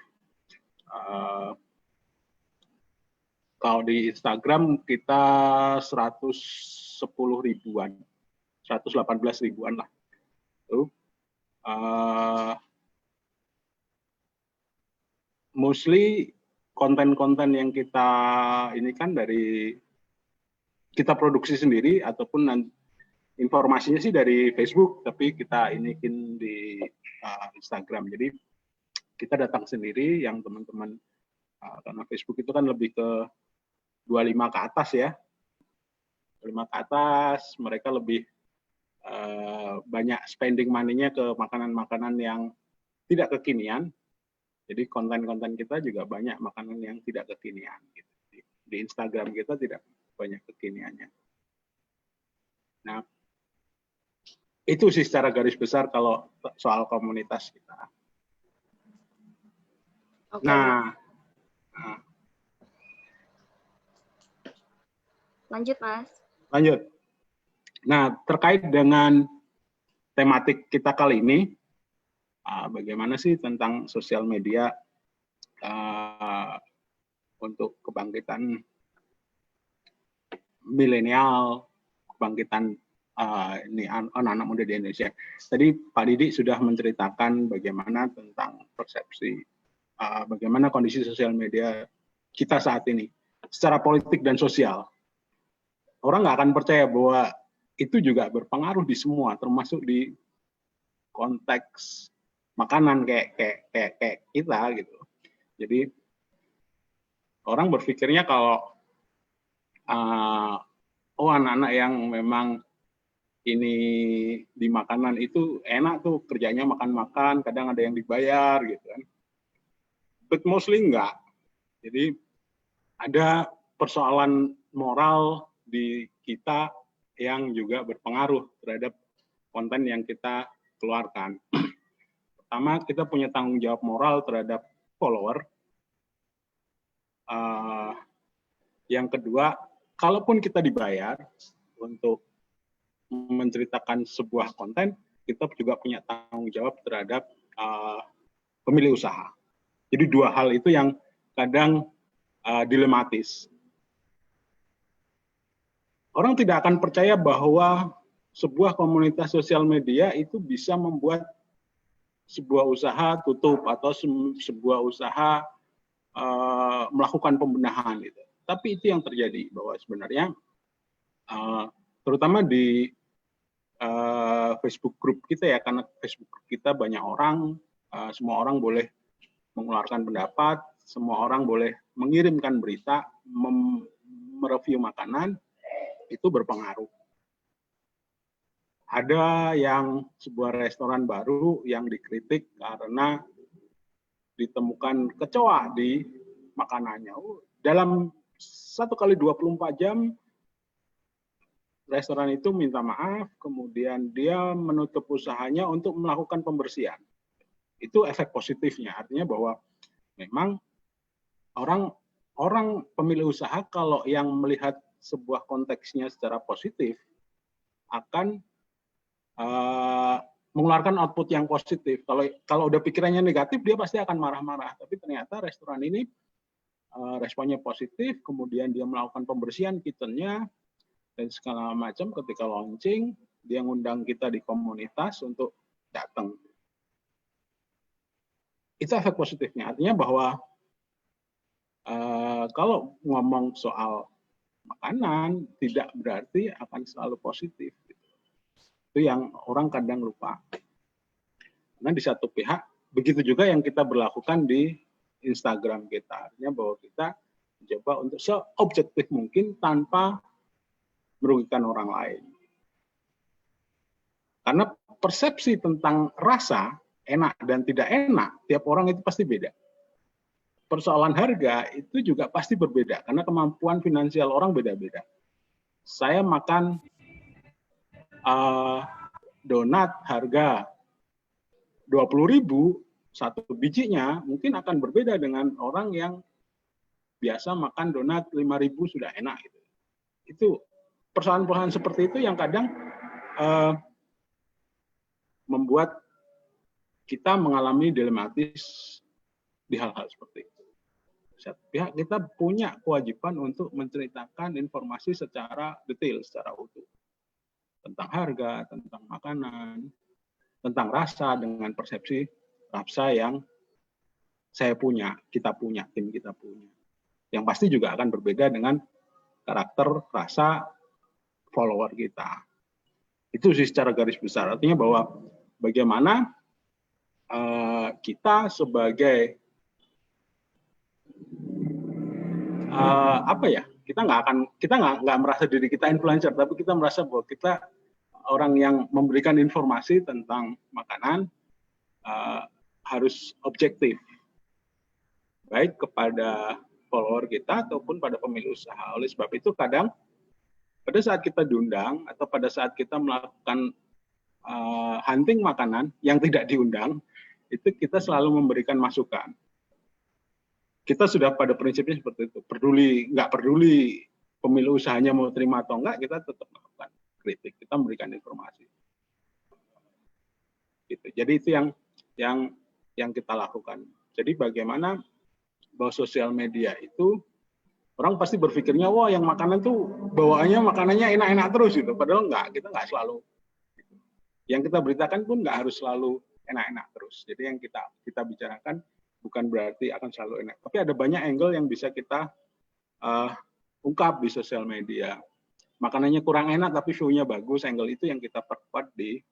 Kalau di Instagram kita 110 ribuan, 118 ribuan lah. Mostly konten-konten yang kita ini kan dari kita produksi sendiri ataupun informasinya sih dari Facebook, tapi kita inikin di Instagram. Jadi kita datang sendiri, yang teman-teman karena Facebook itu kan lebih ke 25 ke atas ya, 25 ke atas, mereka lebih banyak spending money-nya ke makanan-makanan yang tidak kekinian. Jadi konten-konten kita juga banyak makanan yang tidak kekinian. Gitu. Di Instagram kita tidak banyak kekiniannya. Nah, itu sih secara garis besar kalau soal komunitas kita. Oke. Nah, Lanjut, Mas. lanjut. Nah, terkait dengan tematik kita kali ini, bagaimana sih tentang sosial media untuk kebangkitan milenial, kebangkitan ini anak-anak muda di Indonesia. Tadi Pak Didi sudah menceritakan bagaimana tentang persepsi, bagaimana kondisi sosial media kita saat ini, secara politik dan sosial. Orang nggak akan percaya bahwa itu juga berpengaruh di semua, termasuk di konteks makanan kayak kita gitu. Jadi orang berpikirnya kalau anak-anak yang memang ini di makanan itu enak tuh, kerjanya makan-makan, kadang ada yang dibayar gitu kan. But mostly enggak. Jadi ada persoalan moral di kita yang juga berpengaruh terhadap konten yang kita keluarkan. Pertama, kita punya tanggung jawab moral terhadap follower. Yang kedua, kalaupun kita dibayar untuk menceritakan sebuah konten, kita juga punya tanggung jawab terhadap pemilik usaha. Jadi dua hal itu yang kadang dilematis. Orang tidak akan percaya bahwa sebuah komunitas sosial media itu bisa membuat sebuah usaha tutup atau sebuah usaha melakukan pembenahan gitu. Tapi itu yang terjadi, bahwa sebenarnya terutama di Facebook group kita ya, karena Facebook group kita banyak orang, semua orang boleh mengeluarkan pendapat, semua orang boleh mengirimkan berita, mereview makanan, itu berpengaruh. Ada yang sebuah restoran baru yang dikritik karena ditemukan kecoa di makanannya. Dalam 1 kali 24 jam restoran itu minta maaf, kemudian dia menutup usahanya untuk melakukan pembersihan. Itu efek positifnya, artinya bahwa memang orang pemilik usaha kalau yang melihat sebuah konteksnya secara positif akan mengeluarkan output yang positif. Kalau udah pikirannya negatif, dia pasti akan marah-marah. Tapi ternyata restoran ini responnya positif, kemudian dia melakukan pembersihan kitchennya dan segala macam. Ketika launching, dia ngundang kita di komunitas untuk datang. Itu efek positifnya. Artinya bahwa kalau ngomong soal makanan tidak berarti akan selalu positif. Itu yang orang kadang lupa. Karena di satu pihak, begitu juga yang kita berlakukan di Instagram kita. Artinya bahwa kita mencoba untuk seobjektif mungkin tanpa merugikan orang lain. Karena persepsi tentang rasa, enak dan tidak enak, tiap orang itu pasti beda. Persoalan harga itu juga pasti berbeda, karena kemampuan finansial orang beda-beda. Saya makan donat harga 20.000 satu bijinya, mungkin akan berbeda dengan orang yang biasa makan donat 5.000 sudah enak. Itu persoalan-persoalan seperti itu yang kadang membuat kita mengalami dilematis di hal-hal seperti itu. Satu pihak kita punya kewajiban untuk menceritakan informasi secara detail, secara utuh. Tentang harga, tentang makanan, tentang rasa dengan persepsi rasa yang saya punya, kita punya, tim kita punya. Yang pasti juga akan berbeda dengan karakter rasa follower kita. Itu sih secara garis besar. Artinya bahwa bagaimana kita sebagai kita nggak merasa diri kita influencer, tapi kita merasa bahwa kita orang yang memberikan informasi tentang makanan harus objektif, baik kepada follower kita ataupun pada pemilik usaha. Oleh sebab itu kadang pada saat kita diundang atau pada saat kita melakukan hunting makanan yang tidak diundang, itu kita selalu memberikan masukan. Kita sudah pada prinsipnya seperti itu. Nggak peduli pemilik usahanya mau terima atau enggak, kita tetap melakukan kritik, kita memberikan informasi. Gitu. Jadi itu yang kita lakukan. Jadi bagaimana bahwa sosial media itu orang pasti berpikirnya, wah yang makanan tuh bawaannya makanannya enak-enak terus gitu. Padahal enggak, kita enggak selalu. Gitu. Yang kita beritakan pun enggak harus selalu enak-enak terus. Jadi yang kita bicarakan bukan berarti akan selalu enak. Tapi ada banyak angle yang bisa kita ungkap di sosial media. Makanannya kurang enak tapi view-nya bagus, angle itu yang kita perkuat di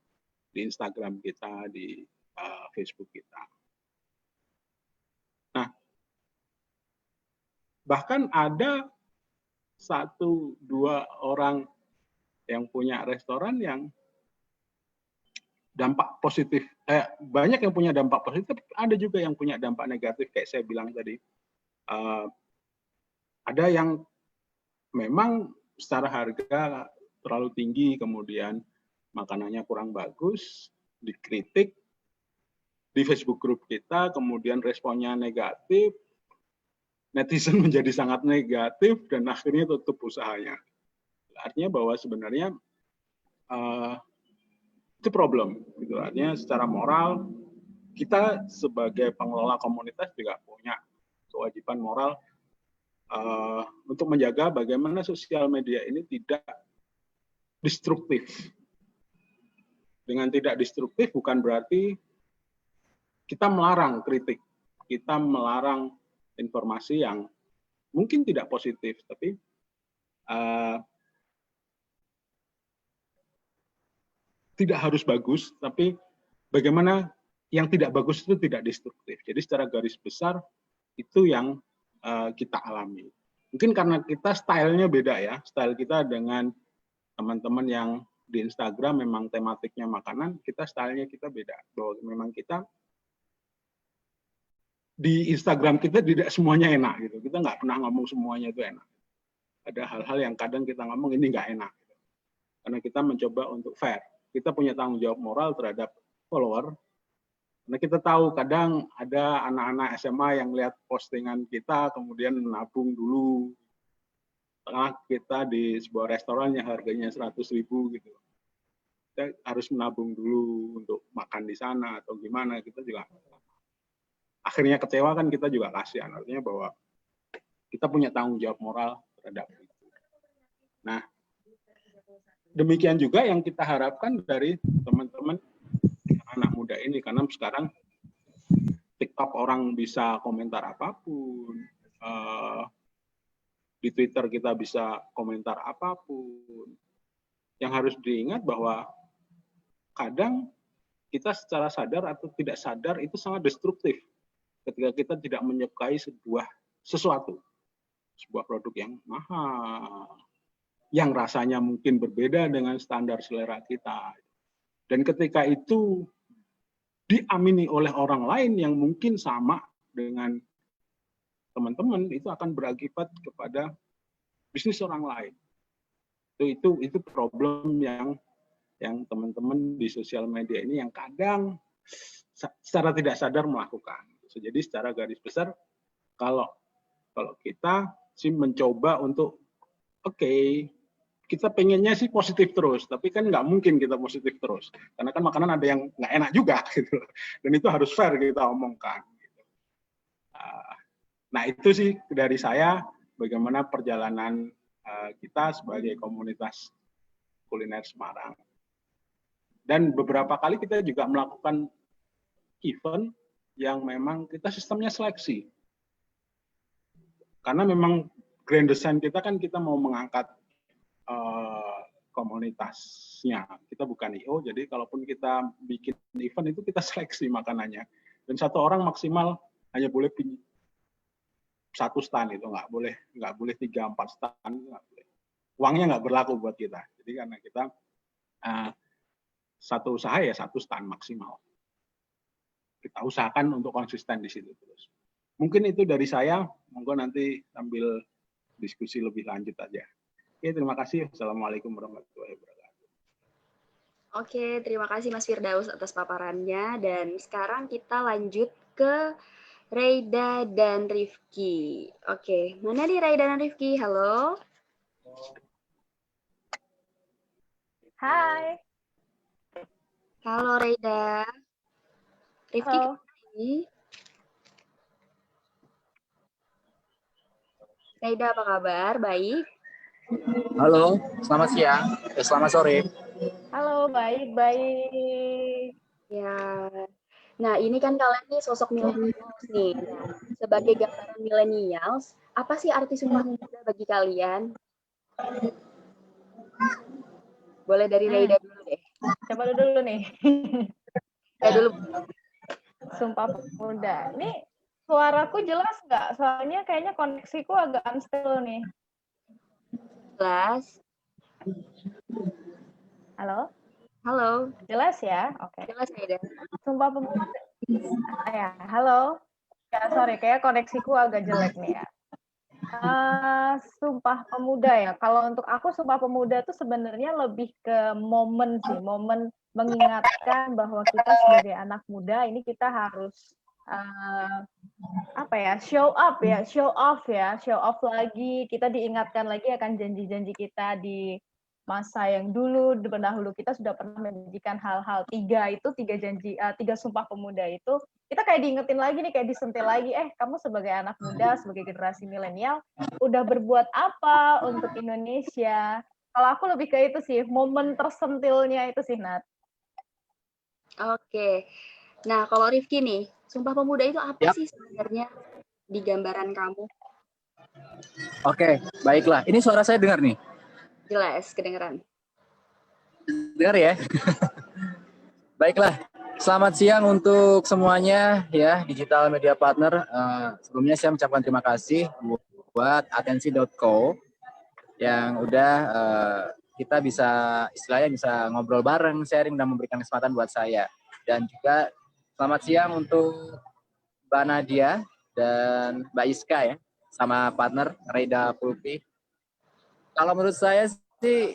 Instagram kita, di Facebook kita. Nah, bahkan ada 1-2 orang yang punya restoran yang dampak positif, banyak yang punya dampak positif, ada juga yang punya dampak negatif, kayak saya bilang tadi. Ada yang memang secara harga terlalu tinggi, kemudian makanannya kurang bagus, dikritik di Facebook group kita, kemudian responnya negatif, netizen menjadi sangat negatif, dan akhirnya tutup usahanya. Artinya bahwa sebenarnya itu problem, gitu. Artinya secara moral kita sebagai pengelola komunitas juga punya kewajiban moral untuk menjaga bagaimana sosial media ini tidak destruktif. Dengan tidak destruktif bukan berarti kita melarang kritik, kita melarang informasi yang mungkin tidak positif, tapi tidak harus bagus, tapi bagaimana yang tidak bagus itu tidak destruktif. Jadi secara garis besar itu yang kita alami. Mungkin karena kita stylenya beda ya, style kita dengan teman-teman yang di Instagram memang tematiknya makanan, kita stylenya kita beda. Bahwa memang kita di Instagram kita tidak semuanya enak gitu. Kita nggak pernah ngomong semuanya itu enak. Ada hal-hal yang kadang kita ngomong ini nggak enak. Karena kita mencoba untuk fair. Kita punya tanggung jawab moral terhadap follower. Karena kita tahu kadang ada anak-anak SMA yang lihat postingan kita kemudian menabung dulu. Tengah kita di sebuah restoran yang harganya 100.000 gitu. Kita harus menabung dulu untuk makan di sana atau gimana, kita juga akhirnya kecewa kan, kita juga kasihan. Artinya bahwa kita punya tanggung jawab moral terhadap itu. Nah, demikian juga yang kita harapkan dari teman-teman anak muda ini, karena sekarang TikTok orang bisa komentar apapun, di Twitter kita bisa komentar apapun. Yang harus diingat bahwa kadang kita secara sadar atau tidak sadar itu sangat destruktif ketika kita tidak menyukai sesuatu, sebuah produk yang mahal, yang rasanya mungkin berbeda dengan standar selera kita. Dan ketika itu diamini oleh orang lain yang mungkin sama dengan teman-teman, itu akan berakibat kepada bisnis orang lain. Itu problem yang teman-teman di sosial media ini yang kadang secara tidak sadar melakukan. Jadi secara garis besar, kalau kita sih mencoba untuk kita pengennya sih positif terus, tapi kan nggak mungkin kita positif terus, karena kan makanan ada yang nggak enak juga, gitu. Dan itu harus fair kita omongkan. Gitu. Nah itu sih dari saya, bagaimana perjalanan kita sebagai komunitas kuliner Semarang. Dan beberapa kali kita juga melakukan event yang memang kita sistemnya seleksi. Karena memang grand design kita kan kita mau mengangkat komunitasnya. Kita bukan I.O, jadi kalaupun kita bikin event itu kita seleksi makanannya. Dan satu orang maksimal hanya boleh satu stand, itu nggak boleh 3-4 stand, nggak boleh. Uangnya nggak berlaku buat kita. Jadi karena kita satu usaha ya satu stand maksimal. Kita usahakan untuk konsisten di situ terus. Mungkin itu dari saya, monggo nanti sambil diskusi lebih lanjut aja. Oke, terima kasih. Assalamualaikum warahmatullahi wabarakatuh. Oke, terima kasih Mas Firdaus atas paparannya. Dan sekarang kita lanjut ke Reida dan Rifki. Oke, mana nih Reida dan Rifki? Halo. Hai. Halo Reida. Rifki Halo. kembali. Reida apa kabar? Baik. Halo, selamat siang. Selamat sore. Halo, baik. Ya. Nah, ini kan kalian nih sosok milenials nih. Sebagai gambaran milenials, apa sih arti Sumpah Pemuda bagi kalian? Boleh dari Reida dulu deh. Coba dulu nih. Dulu. Sumpah Pemuda. Nih, suaraku jelas nggak? Soalnya kayaknya koneksiku agak unstable nih. Jelas. Halo? Halo. Jelas ya? Oke. Jelas Reida. Sumpah Pemuda. Ya, halo. Ya, sorry, kayak koneksiku agak jelek nih ya. Sumpah Pemuda ya. Kalau untuk aku Sumpah Pemuda itu sebenarnya lebih ke momen sih, momen mengingatkan bahwa kita sebagai anak muda ini kita harus show off lagi. Kita diingatkan lagi akan janji-janji kita di masa yang dulu pendahulu kita sudah pernah menjanjikan hal-hal tiga Sumpah Pemuda itu. Kita kayak diingetin lagi nih, kayak disentil lagi, kamu sebagai anak muda, sebagai generasi milenial, udah berbuat apa untuk Indonesia? Kalau aku lebih ke itu sih, momen tersentilnya itu sih, Nat. Oke. Nah, kalau Rifki nih, Sumpah Pemuda itu apa sih sebenarnya di gambaran kamu? Oke, baiklah. Ini suara saya dengar nih? Jelas, kedengeran. Dengar ya? Baiklah. Selamat siang untuk semuanya ya, Digital Media Partner. Sebelumnya saya mengucapkan terima kasih buat atensi.co yang udah kita istilahnya bisa ngobrol bareng, sharing dan memberikan kesempatan buat saya. Dan juga selamat siang untuk Mbak Nadia dan Mbak Iska ya, sama partner Reida Pulpi. Kalau menurut saya sih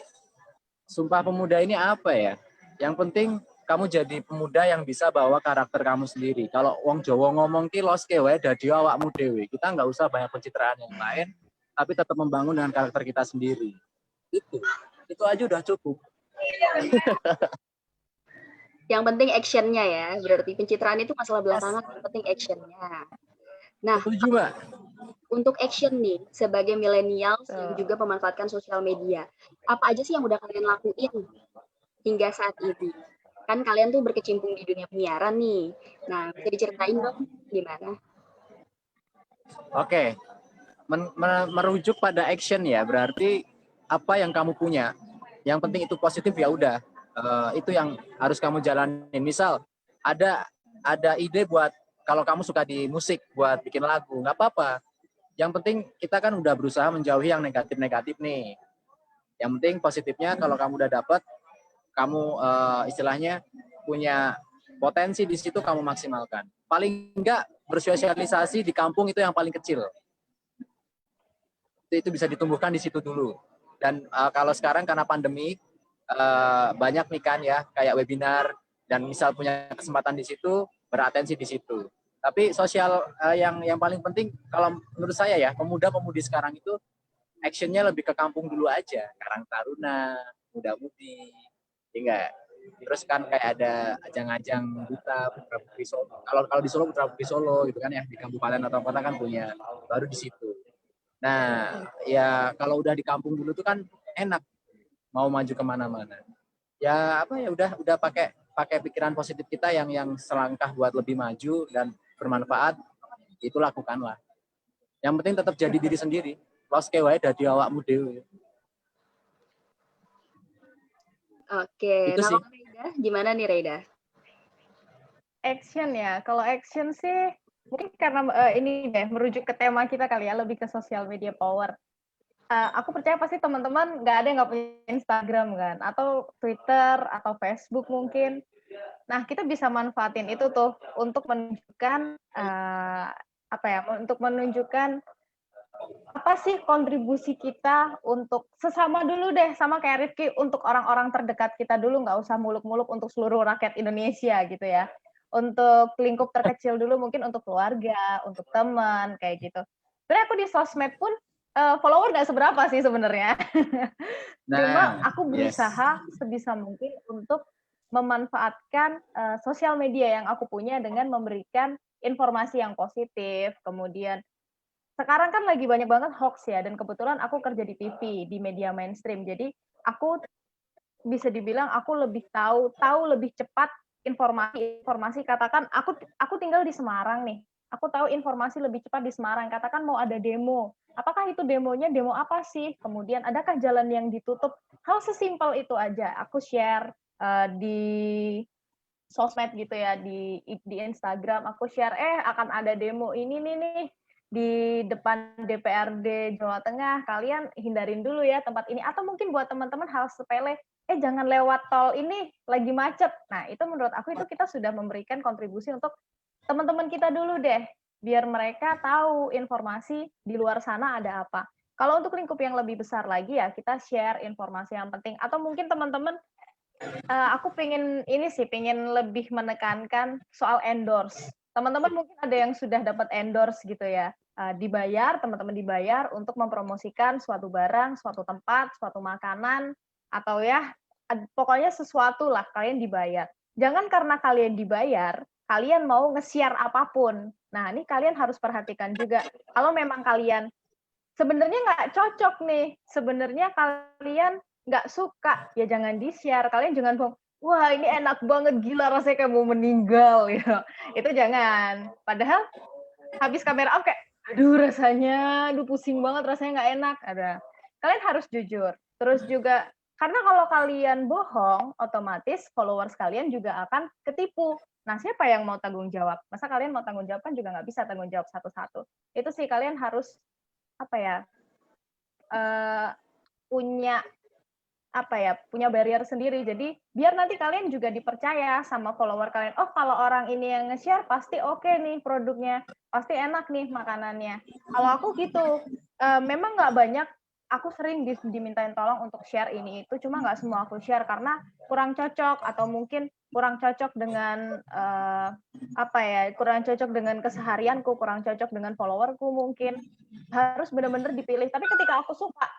Sumpah Pemuda ini apa ya? Yang penting kamu jadi pemuda yang bisa bawa karakter kamu sendiri. Kalau wong Jawa ngomong ki loske wae dadi awakmu dhewe. Kita nggak usah banyak pencitraan yang lain, tapi tetap membangun dengan karakter kita sendiri. Itu aja udah cukup. Yang penting actionnya ya, berarti pencitraan itu masalah belakangan, yang penting actionnya. Nah, setuju, Mbak. Untuk action nih, sebagai millennials yang juga memanfaatkan sosial media, apa aja sih yang udah kalian lakuin hingga saat ini? Kan kalian tuh berkecimpung di dunia penyiaran nih. Nah, bisa diceritain dong gimana? Oke, merujuk pada action ya, berarti apa yang kamu punya, yang penting itu positif ya udah. Itu yang harus kamu jalanin. Misal ada ide buat, kalau kamu suka di musik buat bikin lagu, nggak apa-apa. Yang penting kita kan udah berusaha menjauhi yang negatif-negatif nih. Yang penting positifnya kalau kamu udah dapet, kamu istilahnya punya potensi di situ, kamu maksimalkan. Paling enggak bersosialisasi di kampung itu yang paling kecil. Itu bisa ditumbuhkan di situ dulu. Dan kalau sekarang karena pandemi, banyak nih kan ya, kayak webinar, dan misal punya kesempatan di situ, beratensi di situ. Tapi sosial yang paling penting, kalau menurut saya ya, pemuda-pemudi sekarang itu actionnya lebih ke kampung dulu aja. Karang Taruna, muda-mudi, enggak. Terus kan kayak ada ajang-ajang duta Putra Putri Solo. Kalau di Solo Putra Putri Solo gitu kan ya, di kabupaten atau kota kan punya, baru di situ. Nah, ya kalau udah di kampung dulu tuh kan enak, mau maju kemana-mana. Ya apa ya, udah pakai pikiran positif kita yang selangkah buat lebih maju dan bermanfaat, itu lakukanlah. Yang penting tetap jadi diri sendiri. Los kewae dadi awakmu dhewe. Oke, Itu nah sih. kalau Reida, gimana nih Reida? Action ya. Kalau action sih mungkin karena ini deh merujuk ke tema kita kali ya, lebih ke social media power. Aku percaya pasti teman-teman nggak ada yang nggak punya Instagram kan, atau Twitter atau Facebook mungkin. Nah, kita bisa manfaatin itu tuh untuk menunjukkan apa ya? Untuk menunjukkan apa sih kontribusi kita untuk sesama dulu deh, sama kayak Rifki, untuk orang-orang terdekat kita dulu, nggak usah muluk-muluk untuk seluruh rakyat Indonesia gitu ya. Untuk lingkup terkecil dulu, mungkin untuk keluarga, untuk teman, kayak gitu. Sebenarnya aku di sosmed pun follower nggak seberapa sih sebenarnya. Cuma aku berusaha sebisa mungkin untuk memanfaatkan sosial media yang aku punya dengan memberikan informasi yang positif, kemudian sekarang kan lagi banyak banget hoax ya, dan kebetulan aku kerja di TV, di media mainstream. Jadi aku bisa dibilang aku lebih tahu lebih cepat informasi. Katakan aku tinggal di Semarang nih. Aku tahu informasi lebih cepat di Semarang. Katakan mau ada demo. Apakah itu demonya demo apa sih? Kemudian adakah jalan yang ditutup? Hal sesimpel itu aja. Aku share di sosmed gitu ya, di Instagram aku share akan ada demo ini nih di depan DPRD Jawa Tengah, kalian hindarin dulu ya tempat ini. Atau mungkin buat teman-teman hal sepele, jangan lewat tol ini lagi macet. Nah, itu menurut aku itu kita sudah memberikan kontribusi untuk teman-teman kita dulu deh, biar mereka tahu informasi di luar sana ada apa. Kalau untuk lingkup yang lebih besar lagi ya, kita share informasi yang penting. Atau mungkin teman-teman, aku pengen lebih menekankan soal endorse. Teman-teman mungkin ada yang sudah dapat endorse gitu ya, dibayar, teman-teman dibayar untuk mempromosikan suatu barang, suatu tempat, suatu makanan, atau ya pokoknya sesuatu lah, kalian dibayar. Jangan karena kalian dibayar, kalian mau nge-share apapun. Nah, ini kalian harus perhatikan juga. Kalau memang kalian sebenarnya nggak cocok nih, sebenarnya kalian nggak suka, ya jangan di-share. Kalian jangan bilang, wah ini enak banget, gila rasanya kayak mau meninggal. Gitu. Itu jangan. Padahal habis kamera up kayak, aduh rasanya, aduh pusing banget, rasanya nggak enak. Kalian harus jujur. Terus juga, karena kalau kalian bohong, otomatis followers kalian juga akan ketipu. Nah, siapa yang mau tanggung jawab? Masa kalian mau tanggung jawab kan juga nggak bisa tanggung jawab satu-satu. Itu sih kalian harus punya punya barrier sendiri. Jadi biar nanti kalian juga dipercaya sama follower kalian. Oh, kalau orang ini yang nge-share pasti oke nih produknya, pasti enak nih makanannya. Kalau aku gitu, memang nggak banyak. Aku sering dimintain tolong untuk share ini itu, cuma nggak semua aku share karena kurang cocok atau mungkin kurang cocok dengan kurang cocok dengan keseharianku, kurang cocok dengan followerku mungkin. Harus benar-benar dipilih. Tapi ketika aku suka,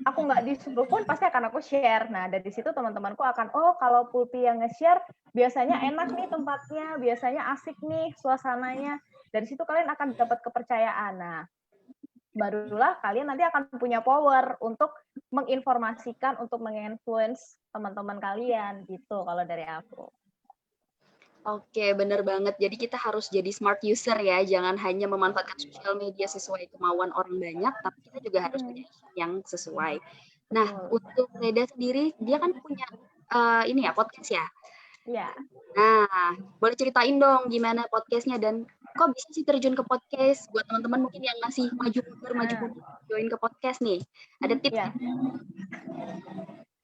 aku nggak disuruh pun pasti akan aku share. Nah, dari situ teman-temanku akan, oh kalau Pulpi yang nge-share, biasanya enak nih tempatnya, biasanya asik nih suasananya. Dari situ kalian akan dapat kepercayaan. Nah, barulah kalian nanti akan punya power untuk menginformasikan, untuk menginfluence teman-teman kalian gitu kalau dari aku. Oke, bener banget. Jadi kita harus jadi smart user ya, jangan hanya memanfaatkan sosial media sesuai kemauan orang banyak, tapi kita juga harus punya yang sesuai. Nah, untuk Reda sendiri, dia kan punya ini ya, podcast ya. Ya. Nah, boleh ceritain dong gimana podcastnya dan kok bisa sih terjun ke podcast buat teman-teman mungkin yang masih maju mundur join ke podcast nih. Ada tips? Ya.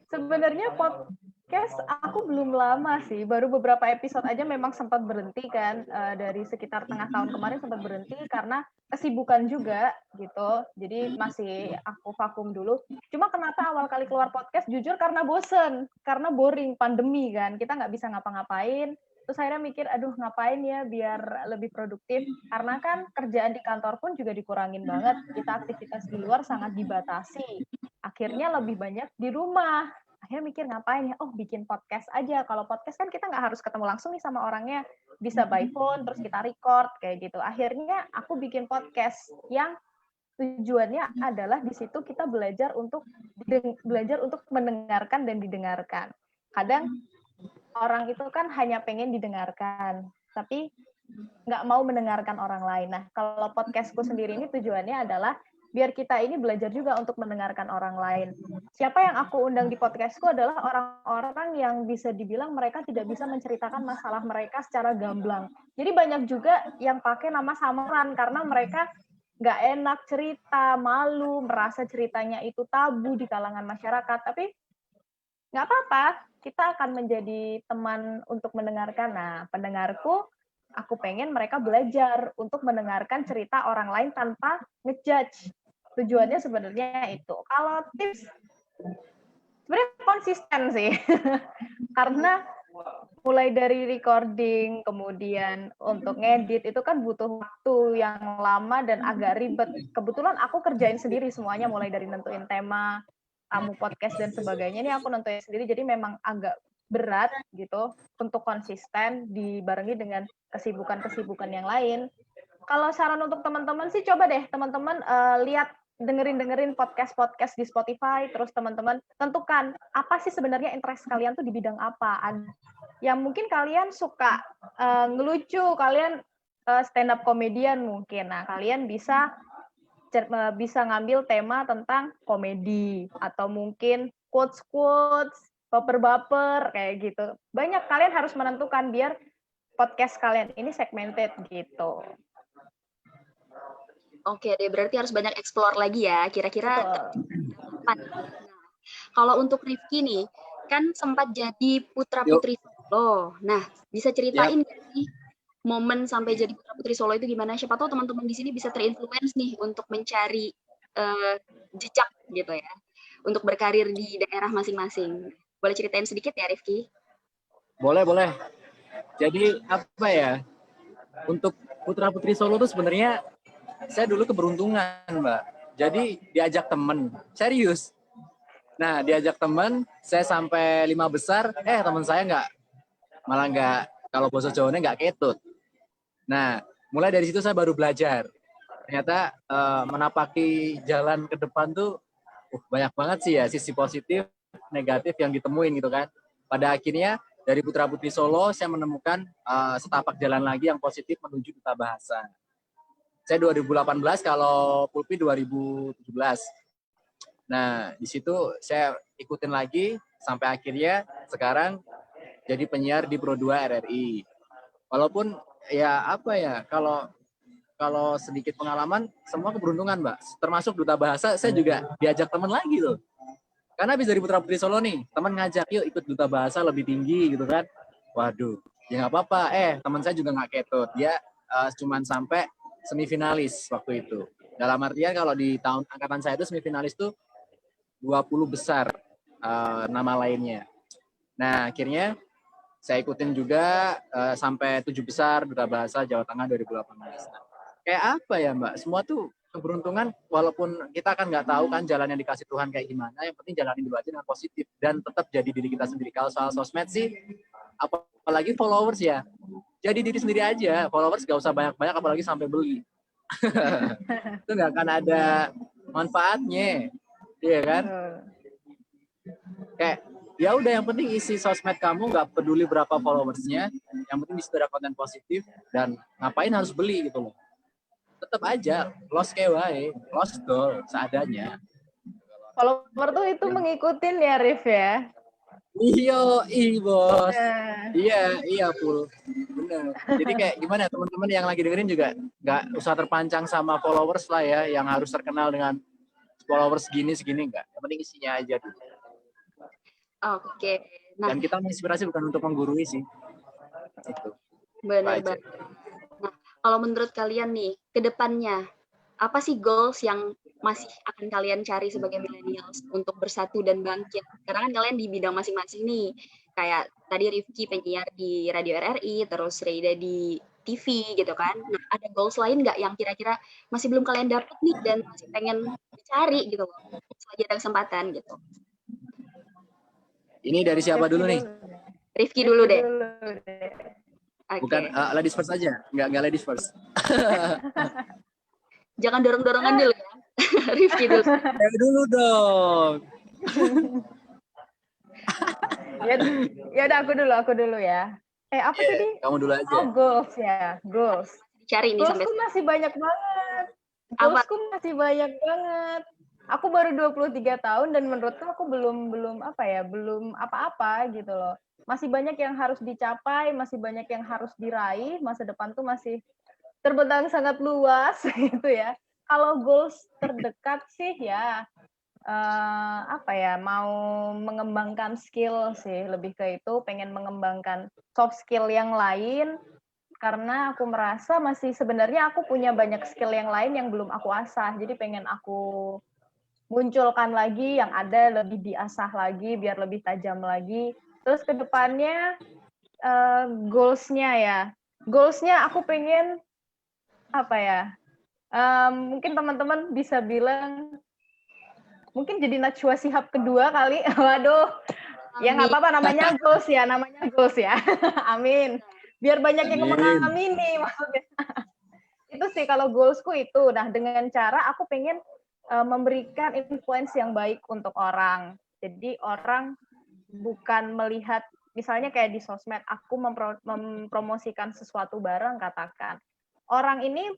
Sebenarnya podcast aku belum lama sih, baru beberapa episode aja memang sempat berhenti kan, dari sekitar tengah tahun kemarin sempat berhenti karena kesibukan juga gitu, jadi masih aku vakum dulu. Cuma kenapa awal kali keluar podcast, jujur karena bosen, karena boring, pandemi kan, kita nggak bisa ngapa-ngapain, terus akhirnya mikir, aduh ngapain ya biar lebih produktif, karena kan kerjaan di kantor pun juga dikurangin banget, kita aktivitas di luar sangat dibatasi, akhirnya lebih banyak di rumah. Akhirnya mikir ngapain ya, oh bikin podcast aja. Kalau podcast kan kita nggak harus ketemu langsung nih sama orangnya, bisa by phone, terus kita record, kayak gitu. Akhirnya aku bikin podcast yang tujuannya adalah di situ kita belajar untuk mendengarkan dan didengarkan. Kadang orang itu kan hanya pengen didengarkan, tapi nggak mau mendengarkan orang lain. Nah, kalau podcastku sendiri ini tujuannya adalah biar kita ini belajar juga untuk mendengarkan orang lain. Siapa yang aku undang di podcastku adalah orang-orang yang bisa dibilang mereka tidak bisa menceritakan masalah mereka secara gamblang. Jadi banyak juga yang pakai nama samaran karena mereka nggak enak cerita, malu, merasa ceritanya itu tabu di kalangan masyarakat. Tapi nggak apa-apa, kita akan menjadi teman untuk mendengarkan. Nah, pendengarku, aku pengen mereka belajar untuk mendengarkan cerita orang lain tanpa ngejudge. Tujuannya sebenarnya itu. Kalau tips, sebenarnya konsisten sih. Karena mulai dari recording, kemudian untuk ngedit, itu kan butuh waktu yang lama dan agak ribet. Kebetulan aku kerjain sendiri semuanya, mulai dari nentuin tema, tamu podcast, dan sebagainya. Ini aku nentuin sendiri, jadi memang agak berat gitu untuk konsisten dibarengi dengan kesibukan-kesibukan yang lain. Kalau saran untuk teman-teman sih coba deh teman-teman lihat dengerin podcast di Spotify, terus teman-teman tentukan apa sih sebenarnya interest kalian tuh di bidang apa. Yang mungkin kalian suka ngelucu, kalian stand up comedian mungkin. Nah, kalian bisa ngambil tema tentang komedi atau mungkin quotes-quotes, baper-baper kayak gitu. Banyak, kalian harus menentukan biar podcast kalian ini segmented gitu. Oke deh, berarti harus banyak explore lagi ya. Kira-kira kalau untuk Rifki nih, kan sempat jadi putra-putri Solo. Nah, bisa ceritain nggak sih momen sampai jadi putra-putri Solo itu gimana? Siapa tahu teman-teman di sini bisa terinfluence nih untuk mencari jejak gitu ya, untuk berkarir di daerah masing-masing. Boleh ceritain sedikit ya, Rifki? Boleh. Jadi apa ya? Untuk putra-putri Solo itu sebenarnya saya dulu keberuntungan, Mbak. Jadi diajak temen, serius. Nah, diajak temen, saya sampai 5 besar, teman saya malah nggak, kalau bahasa Jawanya nggak ketut. Nah, mulai dari situ saya baru belajar. Ternyata menapaki jalan ke depan tuh banyak banget sih ya, sisi positif, negatif yang ditemuin gitu kan. Pada akhirnya, dari putra-putri Solo, saya menemukan setapak jalan lagi yang positif menuju duta bahasa. Saya 2018, kalau Pulpi 2017. Nah, di situ saya ikutin lagi sampai akhirnya sekarang jadi penyiar di Pro 2 RRI. Walaupun ya apa ya, kalau sedikit pengalaman, semua keberuntungan, Mbak. Termasuk duta bahasa, saya juga diajak teman lagi loh. Karena habis dari Putra Putri Solo nih, teman ngajak, yuk ikut duta bahasa lebih tinggi gitu kan. Waduh, ya nggak apa-apa. Teman saya juga nggak ketut. Dia cuman sampai semifinalis waktu itu. Dalam artian kalau di tahun angkatan saya itu semifinalis tuh 20 besar nama lainnya. Nah, akhirnya saya ikutin juga sampai 7 besar duta bahasa Jawa Tengah 2018. Nah, kayak apa ya, Mbak? Semua tuh keberuntungan, walaupun kita kan nggak tahu kan jalan yang dikasih Tuhan kayak gimana, yang penting jalanin dulu aja dengan positif dan tetap jadi diri kita sendiri. Kalau soal sosmed sih, apalagi followers ya, jadi diri sendiri aja. Followers gak usah banyak-banyak, apalagi sampai beli. Itu nggak akan ada manfaatnya, iya kan? Kayak ya udah yang penting isi sosmed kamu, nggak peduli berapa followersnya, yang penting di situ ada konten positif dan ngapain harus beli gitu loh. Tetap aja lost kayak wae, lost dol seadanya. Follower tuh itu mengikutin ya, Rif ya. Iya, bos. Nah. Iya, full. Bener. Jadi kayak gimana ya, teman-teman yang lagi dengerin juga nggak usah terpancang sama followers lah ya, yang harus terkenal dengan followers segini enggak. Yang penting isinya aja dulu. Oke. Nah, Dan kita menginspirasi bukan untuk menggurui sih. Itu. benar Aja. banget. Nah, kalau menurut kalian nih, ke depannya apa sih goals yang masih akan kalian cari sebagai millennials untuk bersatu dan bangkit? Karena kan kalian di bidang masing-masing nih. Kayak tadi Rifki penyiar di Radio RRI, terus Reida di TV gitu kan. Nah, ada goals lain nggak yang kira-kira masih belum kalian dapat nih dan masih pengen dicari gitu loh, selagi ada kesempatan gitu. Ini dari siapa dulu nih? Rifki dulu deh. Oke. Bukan ladies first aja, nggak ladies first. Jangan dorong-dorongan dulu ya. Rifki dulu. Dulu dong. Ya udah aku dulu ya. Apa tadi? Kamu dulu aja. Oh, goals ya, goals. Cari nih sampai Goalsku masih banyak banget. Apa? Goalsku masih banyak banget. Aku baru 23 tahun dan menurutku aku belum apa-apa gitu loh. Masih banyak yang harus dicapai, masih banyak yang harus diraih, masa depan tuh masih terbentang sangat luas gitu ya. Kalau goals terdekat sih ya mau mengembangkan skill sih, lebih ke itu, pengen mengembangkan soft skill yang lain karena aku merasa masih sebenarnya aku punya banyak skill yang lain yang belum aku asah. Jadi pengen aku munculkan lagi, yang ada lebih diasah lagi biar lebih tajam lagi. Terus ke depannya goals-nya aku pengen mungkin teman-teman bisa bilang mungkin jadi Najwa Shihab kedua kali. Waduh. Ya nggak apa-apa, namanya goals ya. Amin. Biar banyak yang mengamini maksudnya. Itu sih kalau goalsku itu. Nah, dengan cara aku pengen memberikan influence yang baik untuk orang. Jadi orang bukan melihat, misalnya kayak di sosmed, aku mempromosikan sesuatu barang, katakan. Orang ini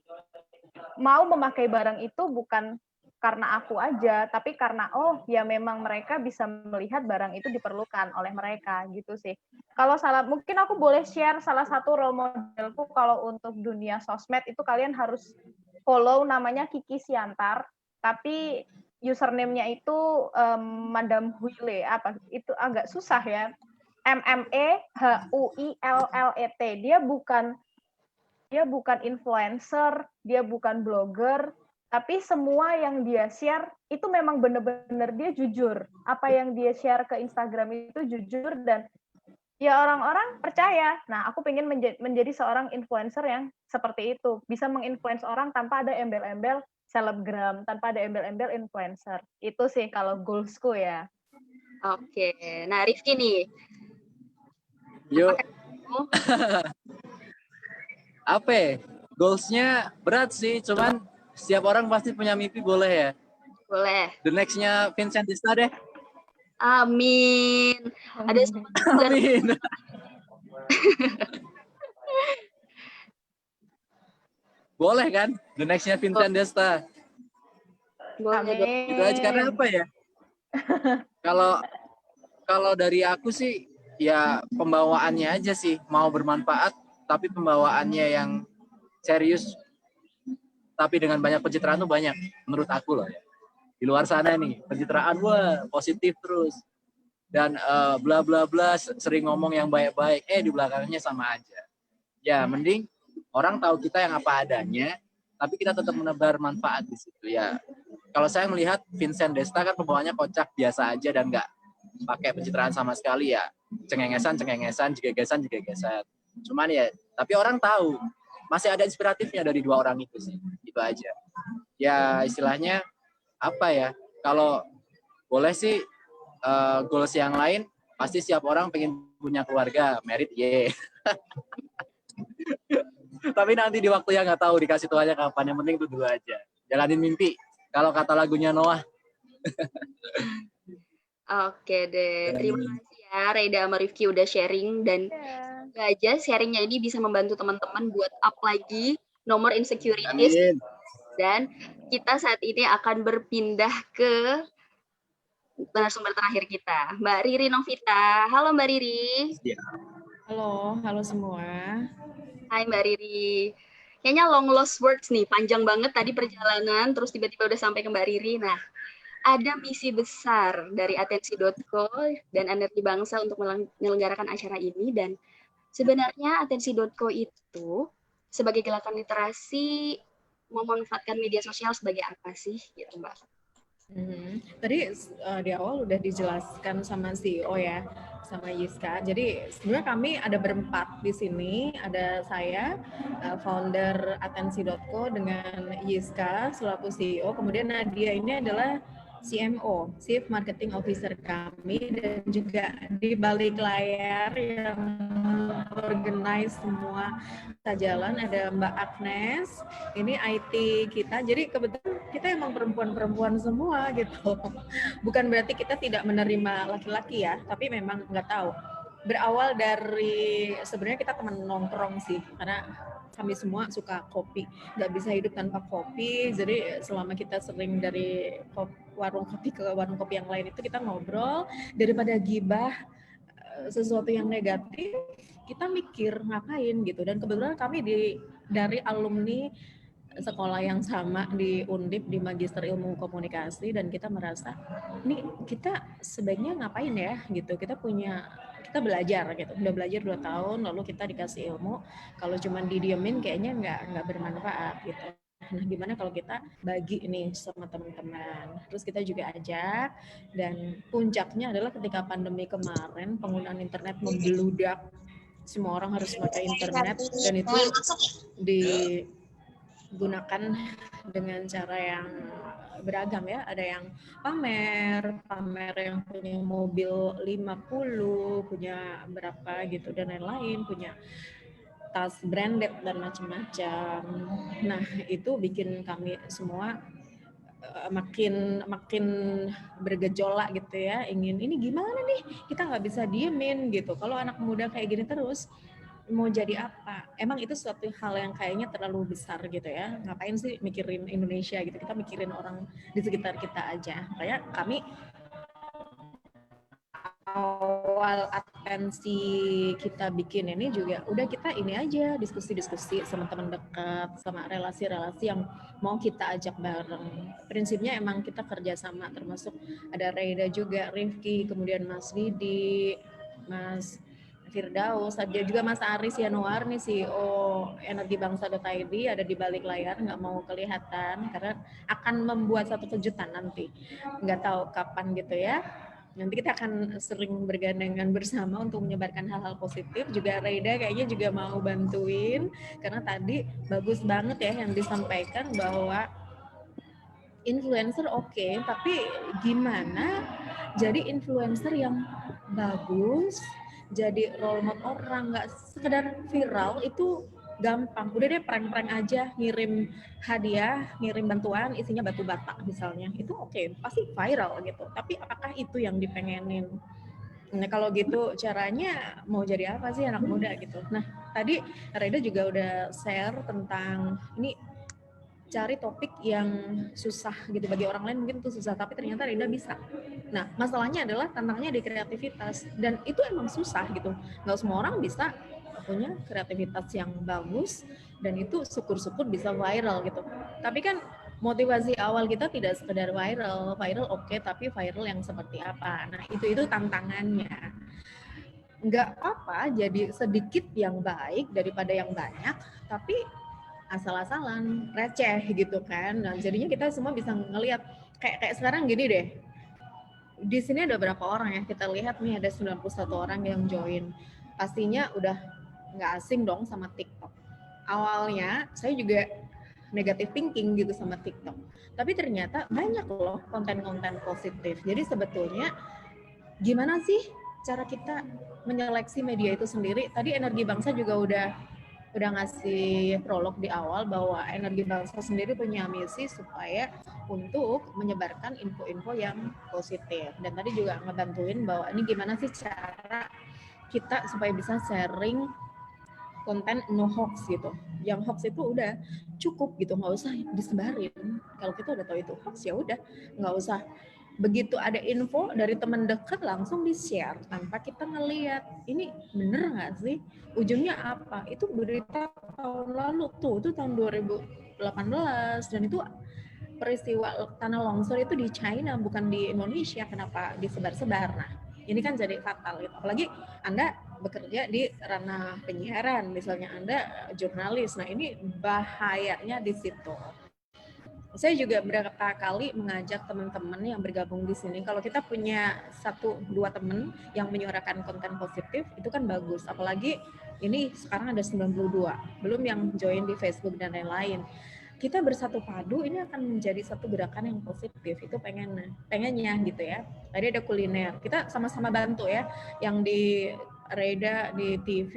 mau memakai barang itu bukan karena aku aja, tapi karena ya memang mereka bisa melihat barang itu diperlukan oleh mereka gitu sih. Kalau mungkin aku boleh share salah satu role modelku kalau untuk dunia sosmed itu kalian harus follow, namanya Kiki Siantar, tapi username-nya itu Madam Huile, itu agak susah ya. MMEHUILLET. Dia bukan influencer, dia bukan blogger, tapi semua yang dia share itu memang benar-benar dia jujur. Apa yang dia share ke Instagram itu jujur dan ya orang-orang percaya. Nah, aku pengen menjadi seorang influencer yang seperti itu. Bisa menginfluence orang tanpa ada embel-embel selebgram, tanpa ada embel-embel influencer. Itu sih kalau goalsku ya. Oke. Nah, Rifki nih. Yuk. Apa? Goals-nya berat sih, cuman setiap orang pasti punya mimpi, boleh ya? Boleh. The next-nya Vincent Desta deh. Amin. Ada Amin. Boleh kan? The next-nya Vincent Desta. Boleh. Gitu aja, karena apa ya? Kalau dari aku sih ya pembawaannya aja sih, mau bermanfaat tapi pembawaannya yang serius tapi dengan banyak pencitraan tuh banyak menurut aku loh ya. Di luar sana nih pencitraan wah positif terus dan bla bla bla, sering ngomong yang baik-baik, di belakangnya sama aja. Ya mending orang tahu kita yang apa adanya tapi kita tetap menebar manfaat di situ ya. Kalau saya melihat Vincent Desta kan pembawaannya kocak biasa aja dan nggak pakai pencitraan sama sekali ya. Cengengesan, jegegesan. Cuman ya, tapi orang tahu masih ada inspiratifnya dari dua orang itu sih. Itu aja. Ya istilahnya apa ya? Kalau boleh sih goals yang lain pasti setiap orang pengen punya keluarga, married, Tapi nanti di waktu yang nggak tahu, dikasih Tuhannya kapan. Yang penting itu dulu aja. Jalanin mimpi. Kalau kata lagunya Noah. Oke deh. Terima kasih ya Reda sama Rifki udah sharing, dan semoga aja sharingnya ini bisa membantu teman-teman buat up lagi nomor insecurities. Amin. Dan kita saat ini akan berpindah ke narasumber terakhir kita, Mbak Riri Novita. Halo Mbak Riri. Halo semua. Hai Mbak Riri. Kayaknya long lost words nih, panjang banget tadi perjalanan, terus tiba-tiba udah sampai ke Mbak Riri. Nah, ada misi besar dari Atensi.co dan Energi Bangsa untuk menyelenggarakan acara ini, dan sebenarnya Atensi.co itu sebagai gerakan literasi memanfaatkan media sosial sebagai apa sih, gitu Mbak? Tadi di awal udah dijelaskan sama CEO ya, sama Yiska. Jadi sebenarnya kami ada berempat di sini. Ada saya, founder Atensi.co dengan Yiska selaku CEO. Kemudian Nadia ini adalah CMO, Chief Marketing Officer kami, dan juga di balik layar yang organize semua kita jalan ada Mbak Agnes, ini IT kita. Jadi kebetulan kita emang perempuan-perempuan semua gitu. Bukan berarti kita tidak menerima laki-laki ya, tapi memang nggak tahu. Berawal dari sebenarnya kita teman nongkrong sih, karena kami semua suka kopi, nggak bisa hidup tanpa kopi. Jadi selama kita sering dari warung kopi ke warung kopi yang lain itu kita ngobrol, daripada gibah sesuatu yang negatif, kita mikir ngapain gitu. Dan kebetulan kami dari alumni sekolah yang sama di Undip di Magister Ilmu Komunikasi, dan kita merasa ini kita sebaiknya ngapain ya gitu. Kita belajar gitu, udah belajar 2 tahun, lalu kita dikasih ilmu, kalau cuma didiemin kayaknya nggak bermanfaat gitu. Nah, gimana kalau kita bagi ini sama teman-teman. Terus kita juga ajak, dan puncaknya adalah ketika pandemi kemarin penggunaan internet membludak, semua orang harus pakai internet, dan itu digunakan dengan cara yang beragam ya. Ada yang pamer yang punya mobil 50, punya berapa gitu, dan lain-lain, punya tas branded dan macam-macam. Nah, itu bikin kami semua makin bergejolak gitu ya, ingin ini gimana nih, kita nggak bisa diemin gitu. Kalau anak muda kayak gini terus mau jadi apa? Emang itu suatu hal yang kayaknya terlalu besar gitu ya. Ngapain sih mikirin Indonesia gitu, kita mikirin orang di sekitar kita aja. Kayak kami awal Atensi kita bikin ini juga udah kita ini aja diskusi-diskusi sama teman dekat, sama relasi-relasi yang mau kita ajak bareng. Prinsipnya emang kita kerjasama, termasuk ada Reda juga, Rifki, kemudian Mas Didi, Mas Firdaus, ada juga Mas Aris Yanuar nih, CEO Energi Bangsa.id, ada di balik layar, nggak mau kelihatan karena akan membuat satu kejutan nanti, nggak tahu kapan gitu ya. Nanti kita akan sering bergandengan bersama untuk menyebarkan hal-hal positif. Juga Reda kayaknya juga mau bantuin, karena tadi bagus banget ya yang disampaikan bahwa influencer oke, tapi gimana jadi influencer yang bagus, jadi role model orang, nggak sekedar viral itu gampang. Udah deh prank-prank aja, ngirim hadiah, ngirim bantuan, isinya batu bata misalnya. Itu oke, pasti viral gitu. Tapi apakah itu yang dipengenin? Nah, kalau gitu caranya mau jadi apa sih anak muda gitu. Nah, tadi Reda juga udah share tentang ini, cari topik yang susah gitu, bagi orang lain mungkin itu susah, tapi ternyata Reda bisa. Nah, masalahnya adalah tantangannya di kreativitas, dan itu emang susah gitu. Nggak semua orang bisa punya kreativitas yang bagus, dan itu syukur-syukur bisa viral gitu. Tapi kan motivasi awal kita tidak sekedar viral oke, tapi viral yang seperti apa? Nah, itu tantangannya. Nggak apa, jadi sedikit yang baik daripada yang banyak, tapi asal-asalan, receh gitu kan. Nah, jadinya kita semua bisa ngelihat kayak sekarang gini deh. Di sini ada berapa orang ya? Kita lihat nih ada 91 orang yang join. Pastinya udah nggak asing dong sama TikTok. Awalnya saya juga negative thinking gitu sama TikTok. Tapi ternyata banyak loh konten-konten positif. Jadi sebetulnya gimana sih cara kita menyeleksi media itu sendiri? Tadi Energi Bangsa juga udah udah ngasih prolog di awal bahwa Energi Bangsa sendiri punya misi supaya untuk menyebarkan info-info yang positif. Dan tadi juga ngebantuin bahwa ini gimana sih cara kita supaya bisa sharing konten no hoax gitu. Yang hoax itu udah cukup gitu, nggak usah disebarin. Kalau kita udah tahu itu hoax ya udah, nggak usah begitu ada info dari teman dekat langsung di-share tanpa kita ngelihat ini bener nggak sih, ujungnya apa. Itu berita tahun lalu tuh, itu tahun 2018, dan itu peristiwa tanah longsor itu di China bukan di Indonesia. Kenapa disebar-sebar? Nah ini kan jadi fatal gitu. Apalagi Anda bekerja di ranah penyiaran, misalnya Anda jurnalis, nah ini bahayanya di situ. Saya juga beberapa kali mengajak teman-teman yang bergabung di sini, kalau kita punya 1-2 teman yang menyuarakan konten positif, itu kan bagus. Apalagi ini sekarang ada 92, belum yang join di Facebook dan lain-lain. Kita bersatu padu, ini akan menjadi satu gerakan yang positif. Itu pengennya gitu ya. Tadi ada kuliner, kita sama-sama bantu ya. Yang di Reda di TV,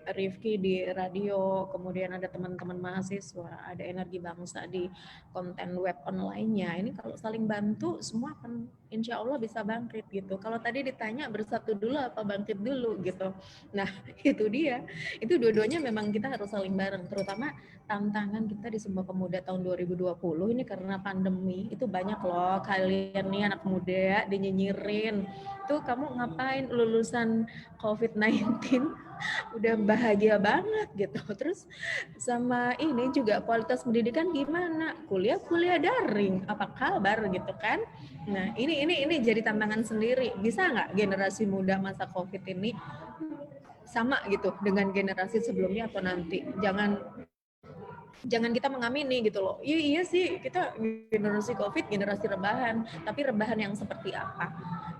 Rifki di radio, kemudian ada teman-teman mahasiswa, ada Energi Bangsa di konten web online-nya. Ini kalau saling bantu, semua akan insya Allah bisa bangkit gitu. Kalau tadi ditanya bersatu dulu apa bangkit dulu gitu. Nah itu dia, itu dua-duanya memang kita harus saling bareng. Terutama tantangan kita di Sumpah Pemuda tahun 2020 ini karena pandemi, itu banyak loh kalian nih anak muda dinyinyirin. Tuh kamu ngapain lulusan COVID-19 udah bahagia banget gitu. Terus sama ini juga kualitas pendidikan gimana? Kuliah daring, apa kabar gitu kan? Nah ini jadi tantangan sendiri. Bisa nggak generasi muda masa COVID ini sama gitu dengan generasi sebelumnya atau nanti? Jangan kita mengamini gitu loh. Iya sih kita generasi COVID, generasi rebahan, tapi rebahan yang seperti apa?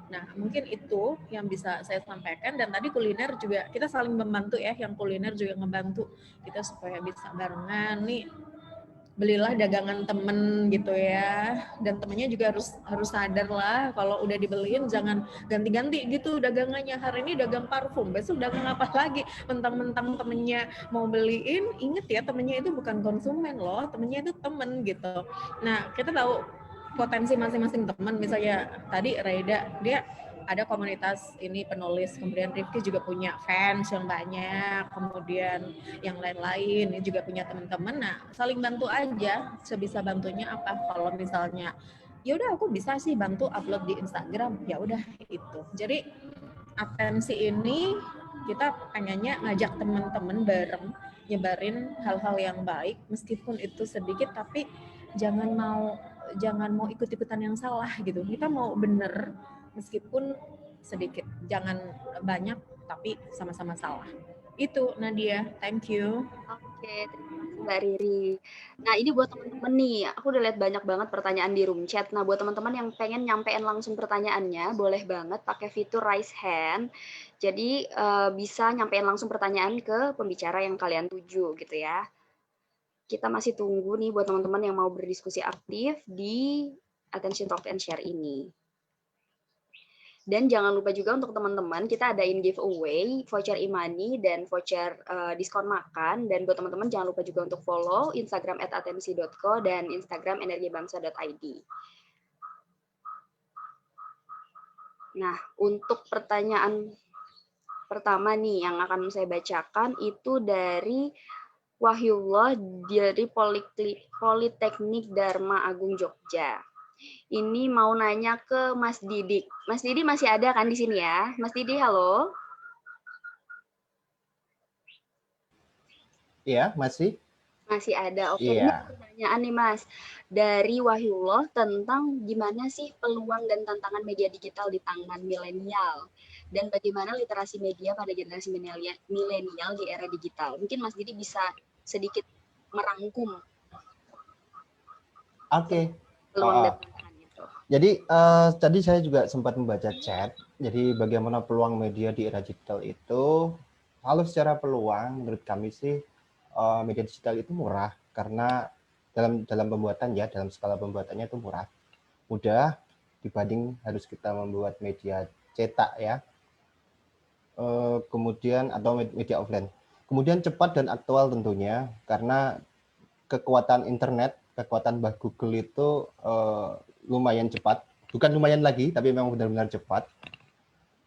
Nah, mungkin itu yang bisa saya sampaikan. Dan tadi kuliner juga kita saling membantu ya, yang kuliner juga ngebantu kita supaya bisa barengan nih. Belilah dagangan temen gitu ya, dan temennya juga harus sadar lah kalau udah dibeliin jangan ganti-ganti gitu dagangannya. Hari ini dagang parfum, besok dagang apa lagi, mentang-mentang temennya mau beliin. Ingat ya, temennya itu bukan konsumen loh, temennya itu temen gitu. Nah kita tahu potensi masing-masing teman. Misalnya tadi Reda, dia ada komunitas ini penulis, kemudian Rifki juga punya fans yang banyak, kemudian yang lain-lain ini juga punya teman-teman. Nah saling bantu aja, sebisa bantunya apa. Kalau misalnya ya udah aku bisa sih bantu upload di Instagram, ya udah itu. Jadi atensi ini kita pengennya ngajak teman-teman bareng nyebarin hal-hal yang baik, meskipun itu sedikit, tapi jangan mau ikut-ikutan yang salah gitu. Kita mau bener meskipun sedikit, jangan banyak tapi sama-sama salah. Itu Nadia, thank you. Oke, terima kasih Mbak Riri. Nah, ini buat teman-teman nih, aku udah lihat banyak banget pertanyaan di room chat. Nah, buat teman-teman yang pengen nyampein langsung pertanyaannya, boleh banget pakai fitur raise hand. Jadi bisa nyampein langsung pertanyaan ke pembicara yang kalian tuju gitu ya. Kita masih tunggu nih buat teman-teman yang mau berdiskusi aktif di Attention Talk and Share ini. Dan jangan lupa juga untuk teman-teman, kita adain giveaway, voucher e-money, dan voucher diskon makan. Dan buat teman-teman jangan lupa juga untuk follow Instagram @atensi.co dan Instagram energibangsa.id. Nah, untuk pertanyaan pertama nih yang akan saya bacakan itu dari Wahyullah dari Politeknik Dharma Agung Jogja. Ini mau nanya ke Mas Didik. Mas Didi masih ada kan di sini ya? Mas Didi, halo? Iya, masih? Masih ada. Oke, Iya. ini pertanyaan nih Mas. Dari Wahyullah tentang gimana sih peluang dan tantangan media digital di tangan milenial. Dan bagaimana literasi media pada generasi milenial di era digital. Mungkin Mas Didi bisa sedikit merangkum. Oke. Peluang dan tantangan itu. Jadi tadi saya juga sempat membaca chat. Jadi bagaimana peluang media di era digital itu? Kalau secara peluang, menurut kami sih media digital itu murah karena dalam pembuatan ya, dalam skala pembuatannya itu murah, mudah dibanding harus kita membuat media cetak ya. Kemudian atau media offline. Kemudian cepat dan aktual tentunya, karena kekuatan internet, kekuatan Mbah Google itu lumayan cepat. Bukan lumayan lagi, tapi memang benar-benar cepat.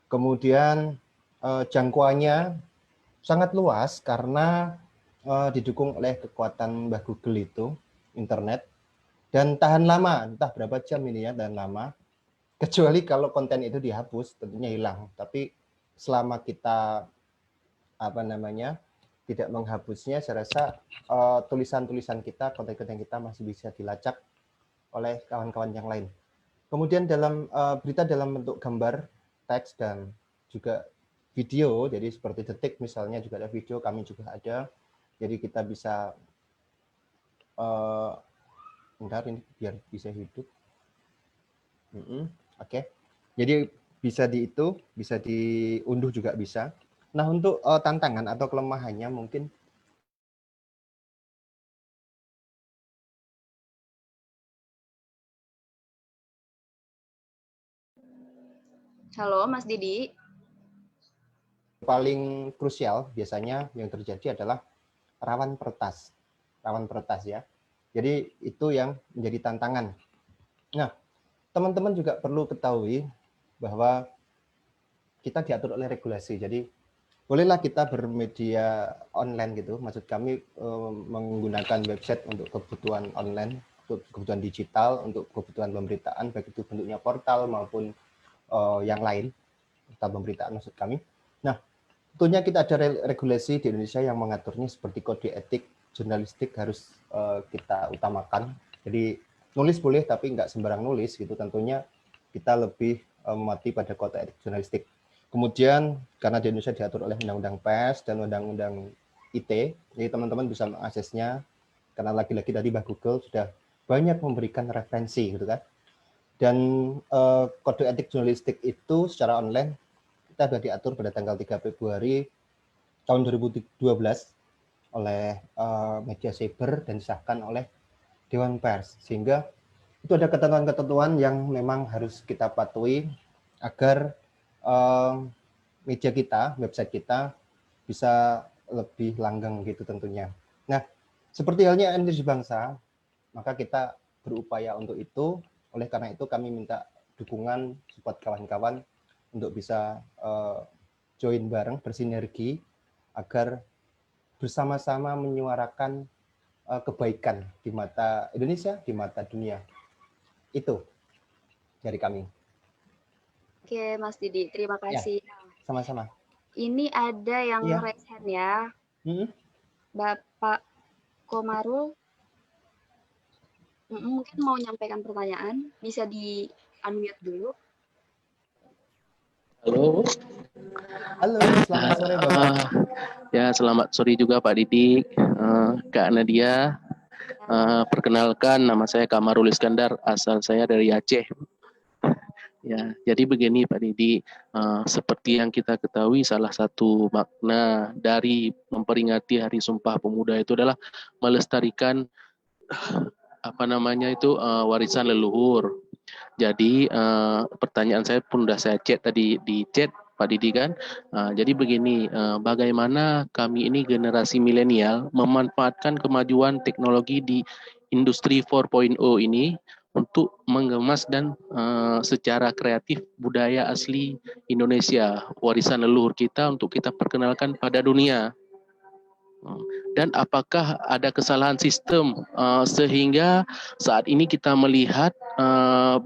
Kemudian jangkauannya sangat luas karena didukung oleh kekuatan Mbah Google itu, internet. Dan tahan lama, entah berapa jam ini ya, tahan lama. Kecuali kalau konten itu dihapus, tentunya hilang. Tapi selama kita tidak menghapusnya, saya rasa tulisan-tulisan kita, konten-konten kita masih bisa dilacak oleh kawan-kawan yang lain. Kemudian dalam berita dalam bentuk gambar, teks, dan juga video, jadi seperti detik misalnya juga ada video, kami juga ada. Jadi kita bisa, bentar ini biar bisa hidup. Oke. Jadi bisa bisa diunduh juga bisa. Nah, untuk tantangan atau kelemahannya mungkin Halo, Mas Didi. paling krusial biasanya yang terjadi adalah rawan peretas. Rawan peretas ya. Jadi itu yang menjadi tantangan. Nah, teman-teman juga perlu ketahui bahwa kita diatur oleh regulasi. Jadi bolehlah kita bermedia online gitu. Maksud kami menggunakan website untuk kebutuhan online, untuk kebutuhan digital, untuk kebutuhan pemberitaan, baik itu bentuknya portal maupun yang lain, portal pemberitaan maksud kami. Nah, tentunya kita ada regulasi di Indonesia yang mengaturnya seperti kode etik jurnalistik harus kita utamakan. Jadi nulis boleh tapi nggak sembarang nulis gitu. Tentunya kita lebih mematuhi pada kode etik jurnalistik. Kemudian karena di Indonesia diatur oleh Undang-Undang Pers dan Undang-Undang IT, jadi teman-teman bisa mengaksesnya karena lagi-lagi tadi Mbak Google sudah banyak memberikan referensi gitu kan. Dan kode etik jurnalistik itu secara online kita sudah diatur pada tanggal 3 Februari tahun 2012 oleh media cyber dan disahkan oleh Dewan Pers. Sehingga itu ada ketentuan-ketentuan yang memang harus kita patuhi agar media kita, website kita bisa lebih langgeng gitu tentunya. Nah, seperti halnya energi bangsa, maka kita berupaya untuk itu. Oleh karena itu kami minta dukungan support kawan-kawan untuk bisa join bareng, bersinergi agar bersama-sama menyuarakan kebaikan di mata Indonesia, di mata dunia. Itu dari kami. Oke, Mas Didi, terima kasih. Sama-sama. Ini ada yang raise hand ya. Bapak Komarul, mungkin mau menyampaikan pertanyaan, bisa di-unmute dulu. Halo. Halo, selamat sore Bapak. Ya, selamat sore juga Pak Didi, Kak Nadia. Perkenalkan, nama saya Kamarul Iskandar, asal saya dari Aceh. Ya, jadi begini Pak Didi, seperti yang kita ketahui, salah satu makna dari memperingati Hari Sumpah Pemuda itu adalah melestarikan warisan leluhur. Jadi pertanyaan saya pun sudah saya chat tadi di chat Pak Didi kan. Jadi begini, bagaimana kami ini generasi milenial memanfaatkan kemajuan teknologi di industri 4.0 ini untuk mengemas dan secara kreatif budaya asli Indonesia, warisan leluhur kita untuk kita perkenalkan pada dunia. Dan apakah ada kesalahan sistem sehingga saat ini kita melihat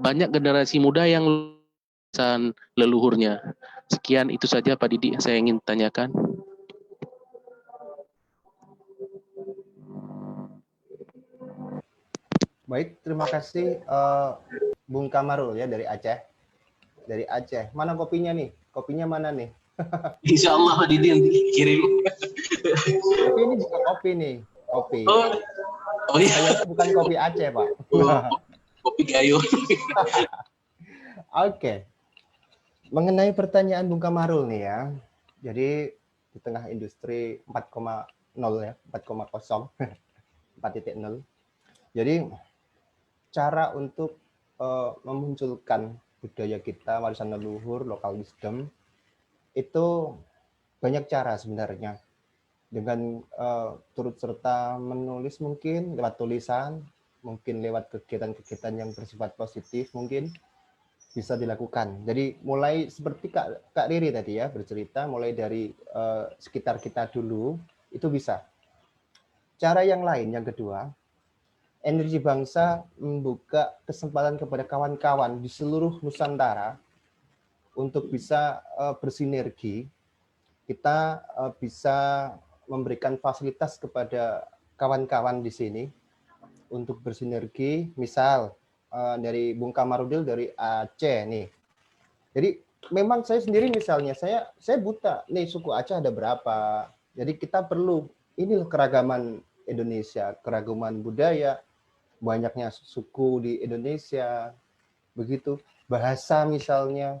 banyak generasi muda yang warisan leluhurnya. Sekian itu saja Pak Didi saya ingin tanyakan. Baik, terima kasih Bung Kamarul ya dari Aceh. Dari Aceh. Mana kopinya nih? Kopinya mana nih? Insya Allah Pak Didi nanti kirim. Tapi ini juga kopi nih, kopi. Oh iya. Kayaknya bukan kopi Aceh, Pak. Kopi gayo. Oke. Mengenai pertanyaan Bung Kamarul nih ya. Jadi di tengah industri 4.0 ya, 4.0, 4.0. Jadi cara untuk memunculkan budaya kita, warisan leluhur, local wisdom, itu banyak cara sebenarnya. dengan turut serta menulis mungkin lewat tulisan, mungkin lewat kegiatan-kegiatan yang bersifat positif mungkin bisa dilakukan. Jadi mulai seperti Kak Riri tadi ya bercerita, mulai dari sekitar kita dulu itu bisa. Cara yang lain yang kedua, Energi Bangsa membuka kesempatan kepada kawan-kawan di seluruh Nusantara untuk bisa bersinergi. Kita bisa memberikan fasilitas kepada kawan-kawan di sini untuk bersinergi. Misal dari Bung Kamarudil dari Aceh nih. Jadi memang saya sendiri misalnya saya buta nih suku Aceh ada berapa. Jadi kita perlu ini loh keragaman Indonesia, keragaman budaya, banyaknya suku di Indonesia, begitu bahasa misalnya,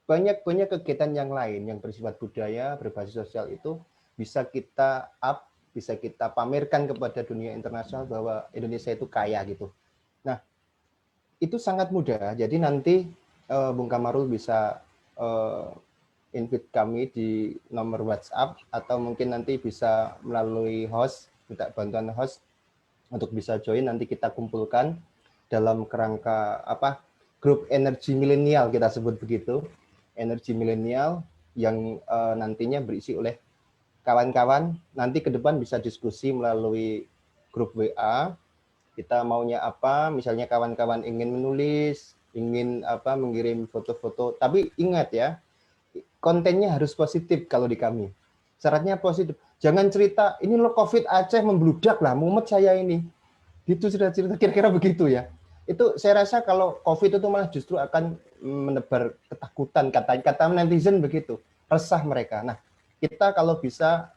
banyak kegiatan yang lain yang bersifat budaya berbasis sosial itu bisa kita bisa kita pamerkan kepada dunia internasional bahwa Indonesia itu kaya gitu. Nah itu sangat mudah. Jadi nanti Bung Kamarul bisa invite kami di nomor WhatsApp atau mungkin nanti bisa melalui host, minta bantuan host untuk bisa join, nanti kita kumpulkan dalam kerangka grup energi milenial kita sebut begitu, energi milenial yang nantinya berisi oleh kawan-kawan, nanti ke depan bisa diskusi melalui grup WA, kita maunya apa, misalnya kawan-kawan ingin menulis, ingin mengirim foto-foto, tapi ingat ya, kontennya harus positif kalau di kami, syaratnya positif. Jangan cerita, ini lo COVID Aceh membludak lah, mumet saya ini. Gitu cerita kira-kira begitu ya. Itu saya rasa kalau COVID itu malah justru akan menebar ketakutan, kata netizen begitu. Resah mereka. Nah, kita kalau bisa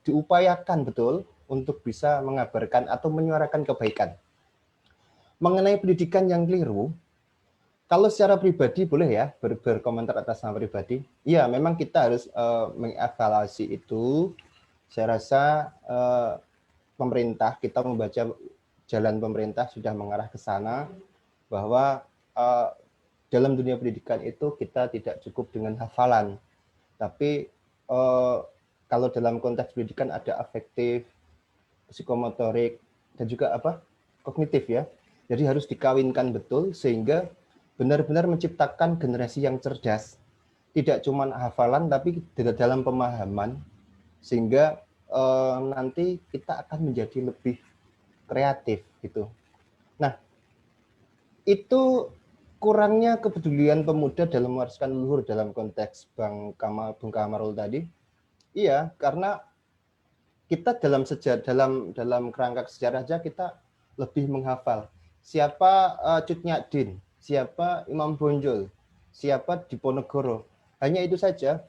diupayakan betul untuk bisa mengabarkan atau menyuarakan kebaikan. Mengenai pendidikan yang keliru, kalau secara pribadi boleh ya berkomentar atas nama pribadi. Iya, memang kita harus mengevaluasi itu. Saya rasa pemerintah, kita membaca jalan pemerintah sudah mengarah ke sana bahwa dalam dunia pendidikan itu kita tidak cukup dengan hafalan, tapi kalau dalam konteks pendidikan ada afektif, psikomotorik, dan juga kognitif ya. Jadi harus dikawinkan betul sehingga benar-benar menciptakan generasi yang cerdas, tidak cuma hafalan tapi dalam pemahaman, sehingga nanti kita akan menjadi lebih kreatif gitu. Nah, itu kurangnya kepedulian pemuda dalam mewariskan leluhur dalam konteks Bung Kamarul tadi. Iya, karena kita dalam kerangka sejarah aja kita lebih menghafal siapa Cut Nyak siapa Imam Bonjol, siapa Diponegoro. Hanya itu saja.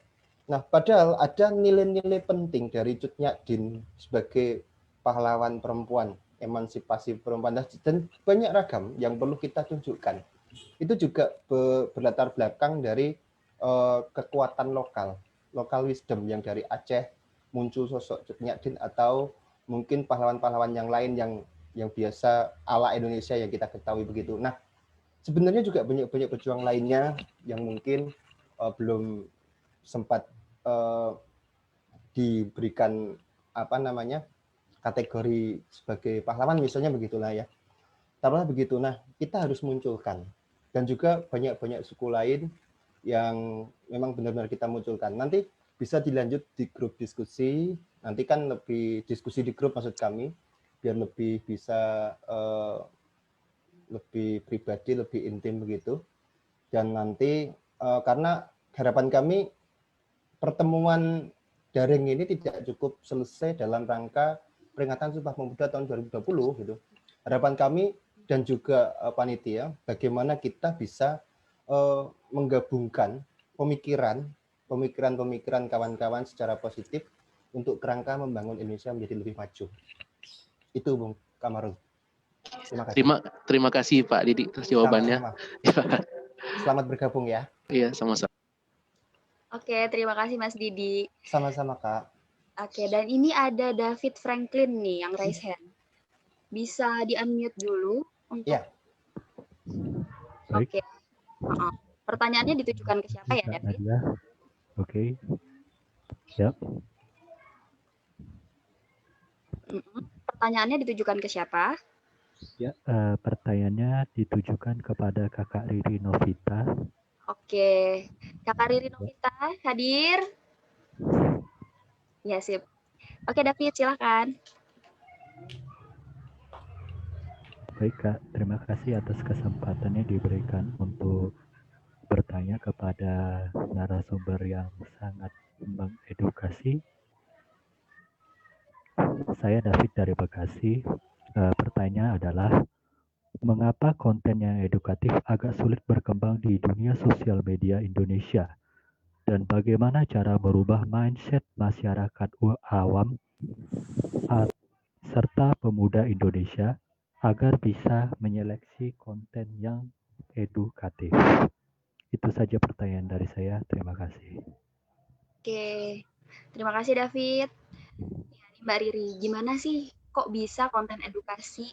Nah, padahal ada nilai-nilai penting dari Cut Nyak sebagai pahlawan perempuan, emansipasi perempuan, dan banyak ragam yang perlu kita tunjukkan. Itu juga berlatar belakang dari kekuatan lokal wisdom yang dari Aceh muncul sosok Cut Nyak atau mungkin pahlawan-pahlawan yang lain yang biasa ala Indonesia yang kita ketahui begitu. Nah, sebenarnya juga banyak pejuang lainnya yang mungkin belum sempat diberikan kategori sebagai pahlawan misalnya begitulah ya. Taruhlah begitu. Nah, kita harus munculkan, dan juga banyak suku lain yang memang benar-benar kita munculkan. Nanti bisa dilanjut di grup diskusi. Nanti kan lebih diskusi di grup maksud kami, biar lebih bisa lebih pribadi, lebih intim begitu. Dan nanti karena harapan kami pertemuan daring ini tidak cukup selesai dalam rangka peringatan Sumpah Pemuda tahun 2020 gitu. Harapan kami dan juga panitia bagaimana kita bisa menggabungkan pemikiran kawan-kawan secara positif untuk kerangka membangun Indonesia menjadi lebih maju. Itu Bung Kamarul. Terima kasih. Terima kasih Pak Didi atas jawabannya. Sama-sama. Selamat bergabung ya. Iya, sama-sama. Oke, terima kasih Mas Didi. Sama-sama Kak. Oke, dan ini ada David Franklin nih yang raise hand. Bisa di-unmute dulu untuk. Ya. Oke. Pertanyaannya ditujukan ke siapa ya, David? Oke. Siap. Pertanyaannya ditujukan ke siapa? Ya, pertanyaannya ditujukan kepada Kakak Riri Novita. Oke, Kakak Riri Novita hadir? Ya, sip. Oke, David, silakan. Baik, Kak. Terima kasih atas kesempatannya diberikan untuk bertanya kepada narasumber yang sangat mengedukasi. Saya David dari Bekasi. Pertanyaan adalah, mengapa konten yang edukatif agak sulit berkembang di dunia sosial media Indonesia? Dan bagaimana cara merubah mindset masyarakat awam serta pemuda Indonesia agar bisa menyeleksi konten yang edukatif? Itu saja pertanyaan dari saya. Terima kasih. Oke, terima kasih David. Ya, nih Mbak Riri, gimana sih kok bisa konten edukasi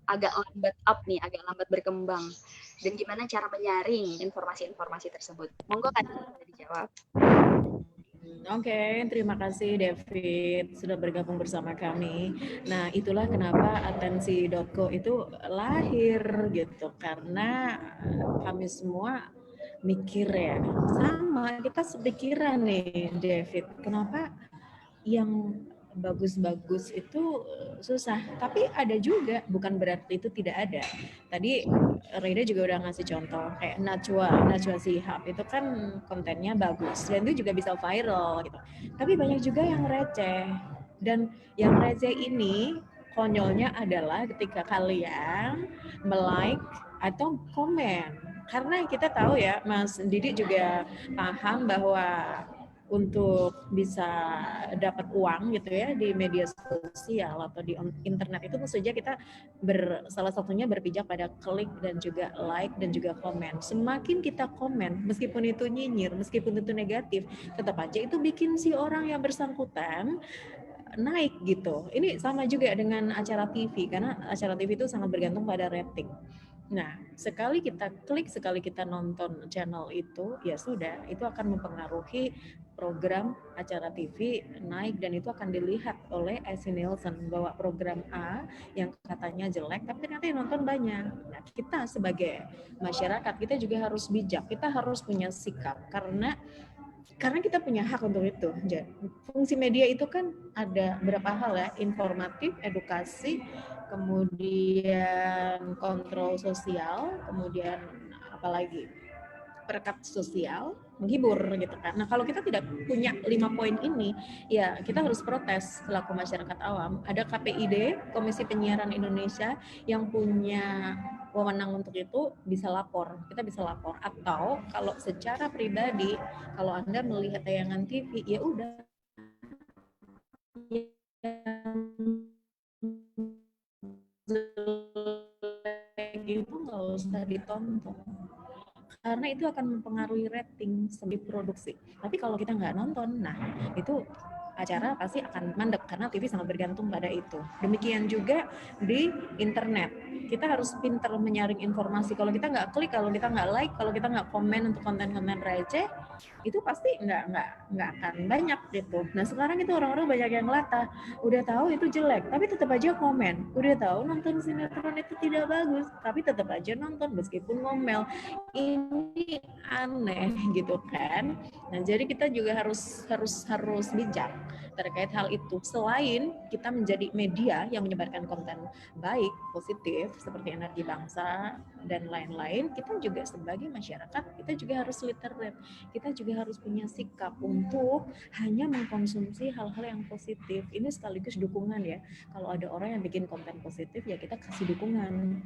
agak lambat berkembang? Dan gimana cara menyaring informasi-informasi tersebut? Monggo Kak, bisa dijawab. Oke, terima kasih David sudah bergabung bersama kami. Nah, itulah kenapa atensi.co itu lahir gitu, karena kami semua mikir ya, sama kita sepikiran nih David, kenapa yang bagus-bagus itu susah, tapi ada juga, bukan berarti itu tidak ada. Tadi Rida juga udah ngasih contoh kayak Najwa Shihab itu kan kontennya bagus dan itu juga bisa viral gitu. Tapi banyak juga yang receh, dan yang receh ini konyolnya adalah ketika kalian melike atau komen, karena kita tahu ya, Mas Didi juga paham bahwa untuk bisa dapat uang gitu ya di media sosial atau di internet itu tentu saja kita salah satunya berpijak pada klik dan juga like dan juga komen. Semakin kita komen, meskipun itu nyinyir, meskipun itu negatif, tetap aja itu bikin si orang yang bersangkutan naik gitu. Ini sama juga dengan acara TV, karena acara TV itu sangat bergantung pada rating. Nah, sekali kita klik, sekali kita nonton channel itu, ya sudah, itu akan mempengaruhi program acara TV naik, dan itu akan dilihat oleh AC Nielsen bahwa program A yang katanya jelek, tapi ternyata yang nonton banyak. Nah, kita sebagai masyarakat, kita juga harus bijak, kita harus punya sikap, karena kita punya hak untuk itu. Jadi, fungsi media itu kan ada berapa hal ya, informatif, edukasi, kemudian kontrol sosial, kemudian apalagi perekat sosial, menghibur gitu kan. Nah, kalau kita tidak punya 5 poin ini, ya kita harus protes selaku masyarakat awam. Ada KPID, Komisi Penyiaran Indonesia, yang punya wewenang untuk itu, bisa lapor. Kita bisa lapor. Atau kalau secara pribadi, kalau Anda melihat tayangan TV, ya udah, itu nggak usah ditonton, karena itu akan mempengaruhi rating sebelum produksi. Tapi kalau kita nggak nonton, nah itu acara pasti akan mandek, karena TV sangat bergantung pada itu. Demikian juga di internet, kita harus pintar menyaring informasi. Kalau kita nggak klik, kalau kita nggak like, kalau kita nggak komen untuk konten-konten receh, itu pasti nggak akan banyak gitu. Nah, sekarang itu orang-orang banyak yang latah, udah tahu itu jelek, tapi tetap aja komen. Udah tahu nonton sinetron itu tidak bagus, tapi tetap aja nonton meskipun ngomel. Ini aneh gitu kan. Nah, jadi kita juga harus bijak terkait hal itu. Selain kita menjadi media yang menyebarkan konten baik, positif, seperti energi bangsa dan lain-lain, kita juga sebagai masyarakat, kita juga harus literate. Kita juga harus punya sikap untuk hanya mengkonsumsi hal-hal yang positif. Ini sekaligus dukungan ya. Kalau ada orang yang bikin konten positif, ya kita kasih dukungan.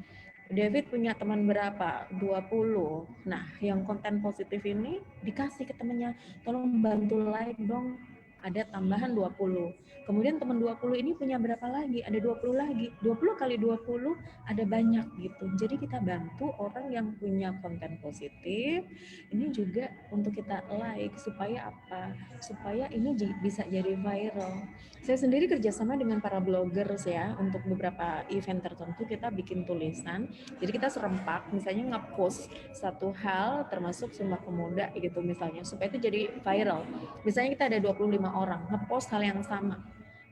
David punya teman berapa? 20. Nah, yang konten positif ini dikasih ke temannya, tolong bantu like dong, ada tambahan 20. Kemudian teman 20 ini punya berapa lagi? Ada 20 lagi. 20 kali 20 ada banyak gitu. Jadi kita bantu orang yang punya konten positif. Ini juga untuk kita like, supaya apa? Supaya ini bisa jadi viral. Saya sendiri kerjasama dengan para bloggers ya, untuk beberapa event tertentu kita bikin tulisan. Jadi kita serempak, misalnya nge-post satu hal termasuk Sumpah Pemuda gitu misalnya, supaya itu jadi viral. Misalnya kita ada 25 orang nge-post hal yang sama.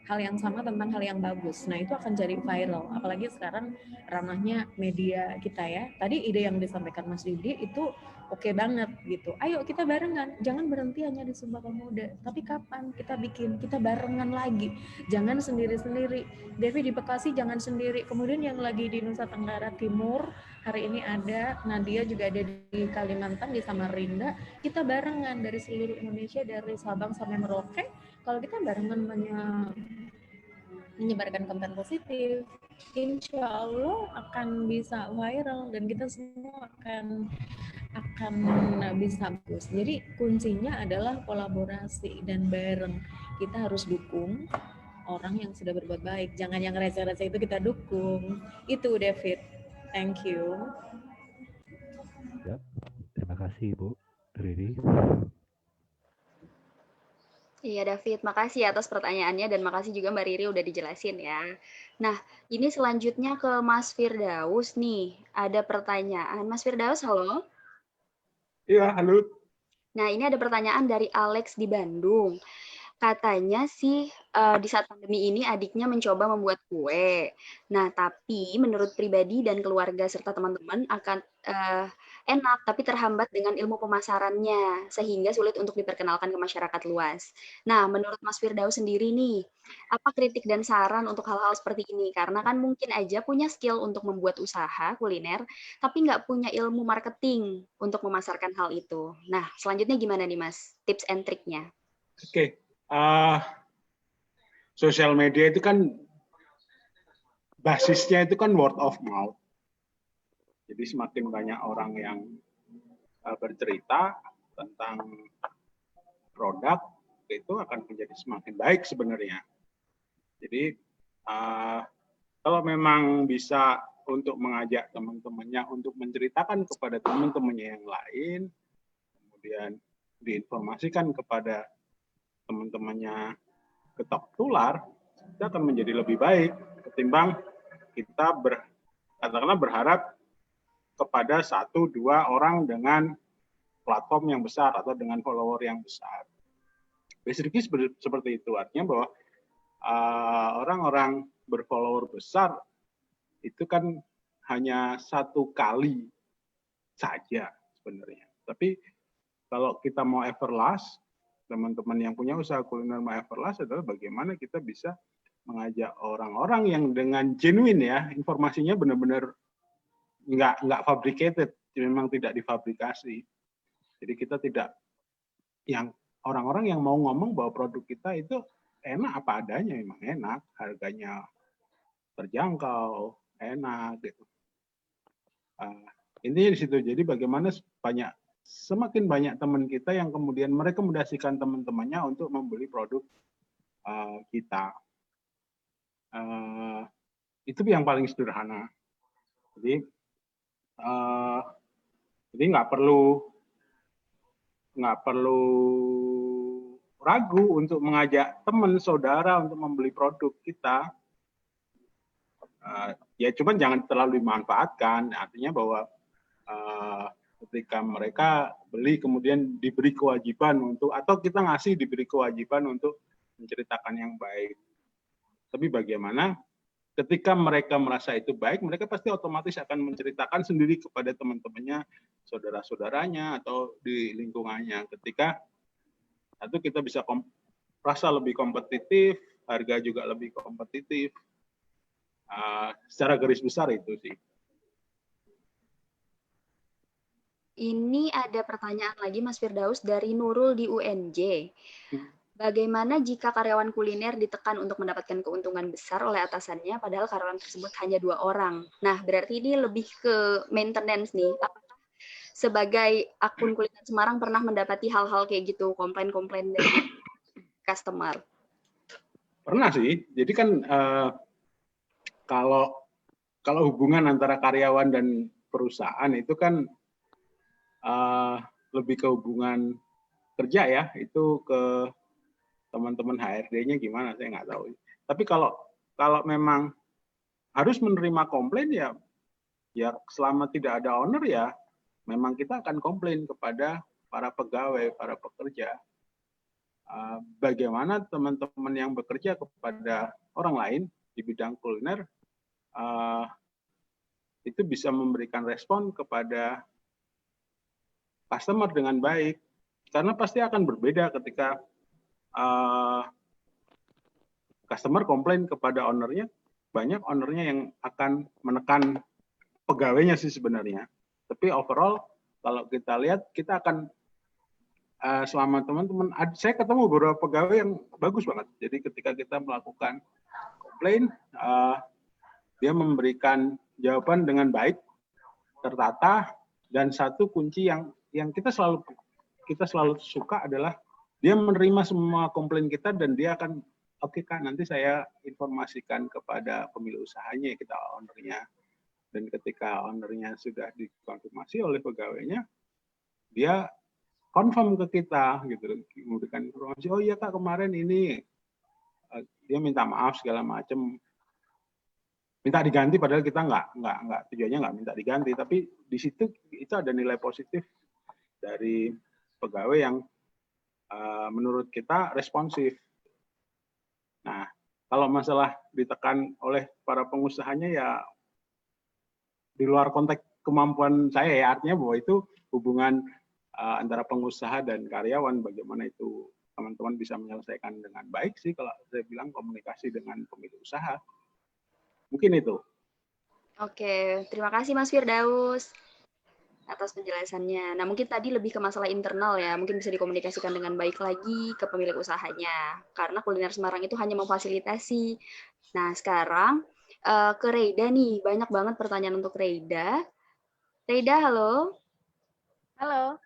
hal yang sama tentang hal yang bagus. Nah, itu akan jadi viral. Apalagi sekarang ranahnya media kita ya. Tadi ide yang disampaikan Mas Didi itu oke banget gitu. Ayo kita barengan. Jangan berhenti hanya di Sumpah Pemuda. Tapi kapan kita bikin? Kita barengan lagi. Jangan sendiri-sendiri. Devi di Bekasi jangan sendiri. Kemudian yang lagi di Nusa Tenggara Timur, hari ini ada, Nadia juga ada di Kalimantan, di Samarinda. Kita barengan dari seluruh Indonesia, dari Sabang sampai Merauke. Kalau kita barengan menyebarkan konten positif, insya Allah akan bisa viral dan kita semua akan bisa bagus. Jadi kuncinya adalah kolaborasi dan bareng. Kita harus dukung orang yang sudah berbuat baik. Jangan yang receh-receh itu kita dukung. Itu David. Thank you. Ya, terima kasih Bu Riri. Iya David, makasih atas pertanyaannya dan makasih juga Mbak Riri udah dijelasin ya. Nah, ini selanjutnya ke Mas Firdaus nih. Ada pertanyaan. Mas Firdaus, halo? Iya, halo. Nah, ini ada pertanyaan dari Alex di Bandung. Katanya sih di saat pandemi ini adiknya mencoba membuat kue. Nah, tapi menurut pribadi dan keluarga serta teman-teman akan enak, tapi terhambat dengan ilmu pemasarannya, sehingga sulit untuk diperkenalkan ke masyarakat luas. Nah, menurut Mas Firdaus sendiri nih, apa kritik dan saran untuk hal-hal seperti ini? Karena kan mungkin aja punya skill untuk membuat usaha kuliner, tapi nggak punya ilmu marketing untuk memasarkan hal itu. Nah, selanjutnya gimana nih Mas? Tips and triknya? Oke. Sosial media itu kan basisnya itu kan word of mouth. Jadi semakin banyak orang yang bercerita tentang produk, itu akan menjadi semakin baik sebenarnya. Jadi kalau memang bisa untuk mengajak teman-temannya untuk menceritakan kepada teman-temannya yang lain, kemudian diinformasikan kepada teman-temannya ketok tular, itu akan menjadi lebih baik ketimbang kita katakanlah berharap kepada 1-2 orang dengan platform yang besar atau dengan follower yang besar. Basically seperti itu, artinya bahwa orang-orang berfollower besar itu kan hanya satu kali saja sebenarnya. Tapi kalau kita mau everlast, teman-teman yang punya usaha kuliner mau everlast adalah bagaimana kita bisa mengajak orang-orang yang dengan genuine ya, informasinya benar-benar nggak fabricated, memang tidak difabrikasi. Jadi kita tidak yang orang-orang yang mau ngomong bahwa produk kita itu enak apa adanya, memang enak, harganya terjangkau, enak gitu. Intinya di situ. Jadi bagaimana semakin banyak teman kita yang kemudian merekomendasikan teman-temannya untuk membeli produk kita. Itu yang paling sederhana. Jadi nggak perlu ragu untuk mengajak teman saudara untuk membeli produk kita. Ya cuman jangan terlalu dimanfaatkan. Artinya bahwa ketika mereka beli kemudian diberi kewajiban untuk, atau kita ngasih diberi kewajiban untuk menceritakan yang baik. Tapi bagaimana ketika mereka merasa itu baik, mereka pasti otomatis akan menceritakan sendiri kepada teman-temannya, saudara-saudaranya, atau di lingkungannya. Ketika itu kita bisa rasa lebih kompetitif, harga juga lebih kompetitif. Secara garis besar itu sih. Ini ada pertanyaan lagi Mas Firdaus dari Nurul di UNJ. Bagaimana jika karyawan kuliner ditekan untuk mendapatkan keuntungan besar oleh atasannya, padahal karyawan tersebut hanya 2 orang? Nah, berarti ini lebih ke maintenance nih. Apakah sebagai akun kuliner Semarang pernah mendapati hal-hal kayak gitu, komplain-komplain dari customer? Pernah sih. Jadi kan kalau hubungan antara karyawan dan perusahaan itu kan lebih ke hubungan kerja ya, itu ke teman-teman HRD-nya gimana saya nggak tahu. Tapi kalau memang harus menerima komplain ya selama tidak ada owner ya memang kita akan komplain kepada para pegawai, para pekerja. bagaimana teman-teman yang bekerja kepada orang lain di bidang kuliner itu bisa memberikan respon kepada customer dengan baik. Karena pasti akan berbeda ketika customer komplain kepada ownernya, banyak ownernya yang akan menekan pegawainya sih sebenarnya. Tapi overall kalau kita lihat, kita akan selama teman-teman, saya ketemu beberapa pegawai yang bagus banget. Jadi ketika kita melakukan komplain, dia memberikan jawaban dengan baik, tertata, dan satu kunci yang kita selalu suka adalah dia menerima semua komplain kita dan dia akan oke Kak, nanti saya informasikan kepada pemilik usahanya, kita ownernya. Dan ketika ownernya sudah dikonfirmasi oleh pegawainya, dia confirm ke kita, gitu, memberikan informasi. Oh iya Kak, kemarin ini dia minta maaf segala macam, minta diganti, padahal kita nggak tujuannya nggak minta diganti, tapi di situ itu ada nilai positif dari pegawai yang menurut kita responsif. Nah, kalau masalah ditekan oleh para pengusahanya ya di luar konteks kemampuan saya ya, artinya bahwa itu hubungan antara pengusaha dan karyawan, bagaimana itu teman-teman bisa menyelesaikan dengan baik sih kalau saya bilang komunikasi dengan pemilik usaha. Mungkin itu. Oke, terima kasih Mas Firdaus atas penjelasannya. Nah, mungkin tadi lebih ke masalah internal ya, mungkin bisa dikomunikasikan dengan baik lagi ke pemilik usahanya, karena Kuliner Semarang itu hanya memfasilitasi. Nah, sekarang ke Reida nih, banyak banget pertanyaan untuk Reida. Reida, halo. Halo.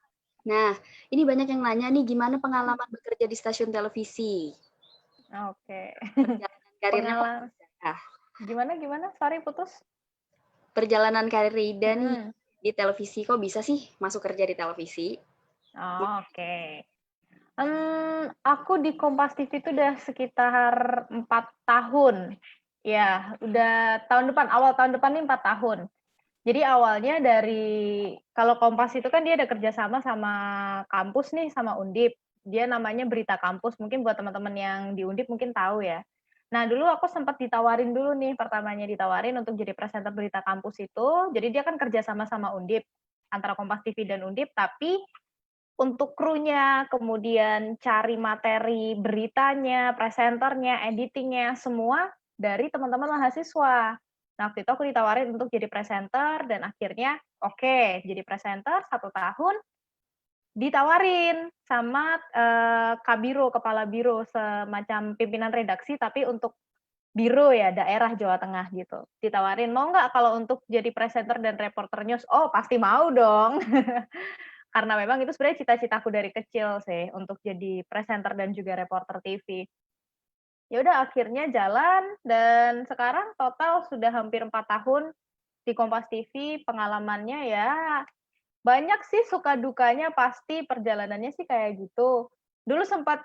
Nah, ini banyak yang nanya nih, gimana pengalaman bekerja di stasiun televisi? Oke. Perjalanan karirnya Gimana? Sorry, putus. Perjalanan karir Reida nih di televisi, kok bisa sih masuk kerja di televisi? Oke. Aku di Kompas TV itu udah sekitar 4 tahun. Ya, udah awal tahun depan nih 4 tahun. Jadi awalnya kalau Kompas itu kan dia ada kerjasama sama kampus nih, sama Undip. Dia namanya Berita Kampus, mungkin buat teman-teman yang di Undip mungkin tahu ya. Nah, dulu aku sempat ditawarin dulu nih, pertamanya ditawarin untuk jadi presenter Berita Kampus itu. Jadi dia kan kerjasama sama Undip, antara Kompas TV dan Undip, tapi untuk krunya, kemudian cari materi beritanya, presenternya, editingnya, semua dari teman-teman mahasiswa. Nah, waktu itu aku ditawarin untuk jadi presenter, dan akhirnya oke, jadi presenter 1 tahun, ditawarin sama Kabiro, kepala biro, semacam pimpinan redaksi, tapi untuk biro ya, daerah Jawa Tengah gitu. Ditawarin, mau nggak kalau untuk jadi presenter dan reporter news? Oh, pasti mau dong. Karena memang itu sebenarnya cita-citaku dari kecil sih, untuk jadi presenter dan juga reporter TV. Ya udah akhirnya jalan, dan sekarang total sudah hampir 4 tahun di Kompas TV. Pengalamannya ya banyak sih, suka dukanya pasti, perjalanannya sih kayak gitu. Dulu sempat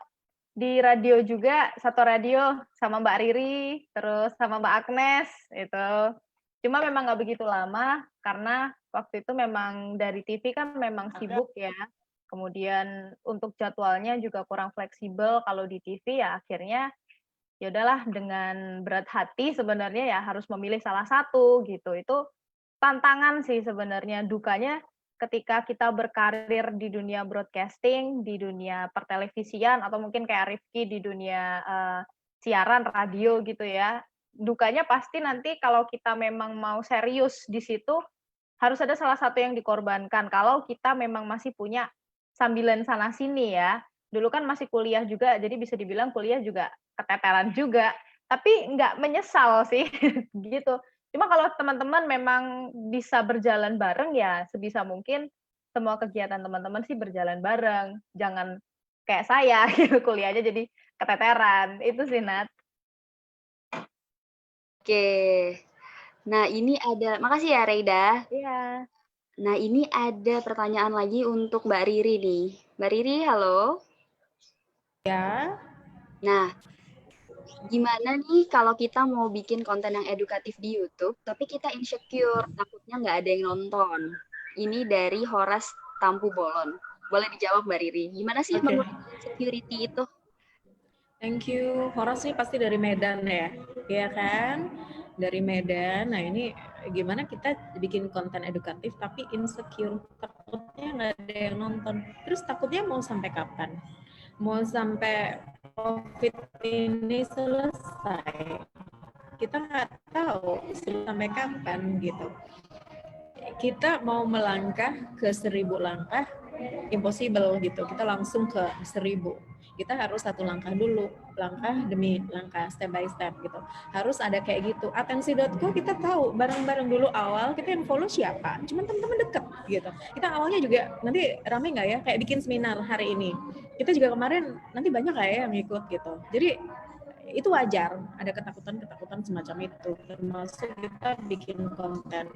di radio juga, satu radio sama Mbak Riri, terus sama Mbak Agnes itu. Cuma memang nggak begitu lama, karena waktu itu memang dari TV kan memang sibuk ya. Kemudian untuk jadwalnya juga kurang fleksibel kalau di TV, ya akhirnya ya udahlah, dengan berat hati sebenarnya ya harus memilih salah satu gitu. Itu tantangan sih sebenarnya. Dukanya ketika kita berkarir di dunia broadcasting, di dunia pertelevisian, atau mungkin kayak Rifki di dunia siaran radio gitu ya. Dukanya pasti nanti kalau kita memang mau serius di situ, harus ada salah satu yang dikorbankan. Kalau kita memang masih punya sambilan sana sini ya. Dulu kan masih kuliah juga, jadi bisa dibilang kuliah juga keteteran juga. Tapi nggak menyesal sih, gitu. Cuma kalau teman-teman memang bisa berjalan bareng, ya sebisa mungkin semua kegiatan teman-teman sih berjalan bareng. Jangan kayak saya, gitu, kuliahnya jadi keteteran. Itu sih, Nat. Oke. Nah, ini ada, makasih ya Reida. Iya. Nah, ini ada pertanyaan lagi untuk Mbak Riri nih. Mbak Riri, halo. Ya. Nah, gimana nih kalau kita mau bikin konten yang edukatif di YouTube, tapi kita insecure, takutnya nggak ada yang nonton. Ini dari Horas Tampu Bolon. Boleh dijawab Mbak Riri, gimana sih mengurangi insecurity itu? Thank you. Horas nih pasti dari Medan ya, ya kan? Dari Medan. Nah ini gimana kita bikin konten edukatif tapi insecure, takutnya nggak ada yang nonton. Terus takutnya mau sampai kapan? Mau sampai COVID ini selesai? Kita nggak tahu sampai kapan gitu. Kita mau melangkah ke 1000 langkah, impossible gitu. Kita langsung ke 1000. Kita harus satu langkah dulu, langkah demi langkah, step by step gitu. Harus ada kayak gitu. Atensi.co kita tahu bareng-bareng dulu awal kita yang follow siapa, cuman teman-teman deket gitu. Kita awalnya juga nanti rame nggak ya, kayak bikin seminar hari ini. Kita juga kemarin nanti banyak nggak ya yang ikut gitu. Jadi itu wajar, ada ketakutan-ketakutan semacam itu, termasuk kita bikin konten.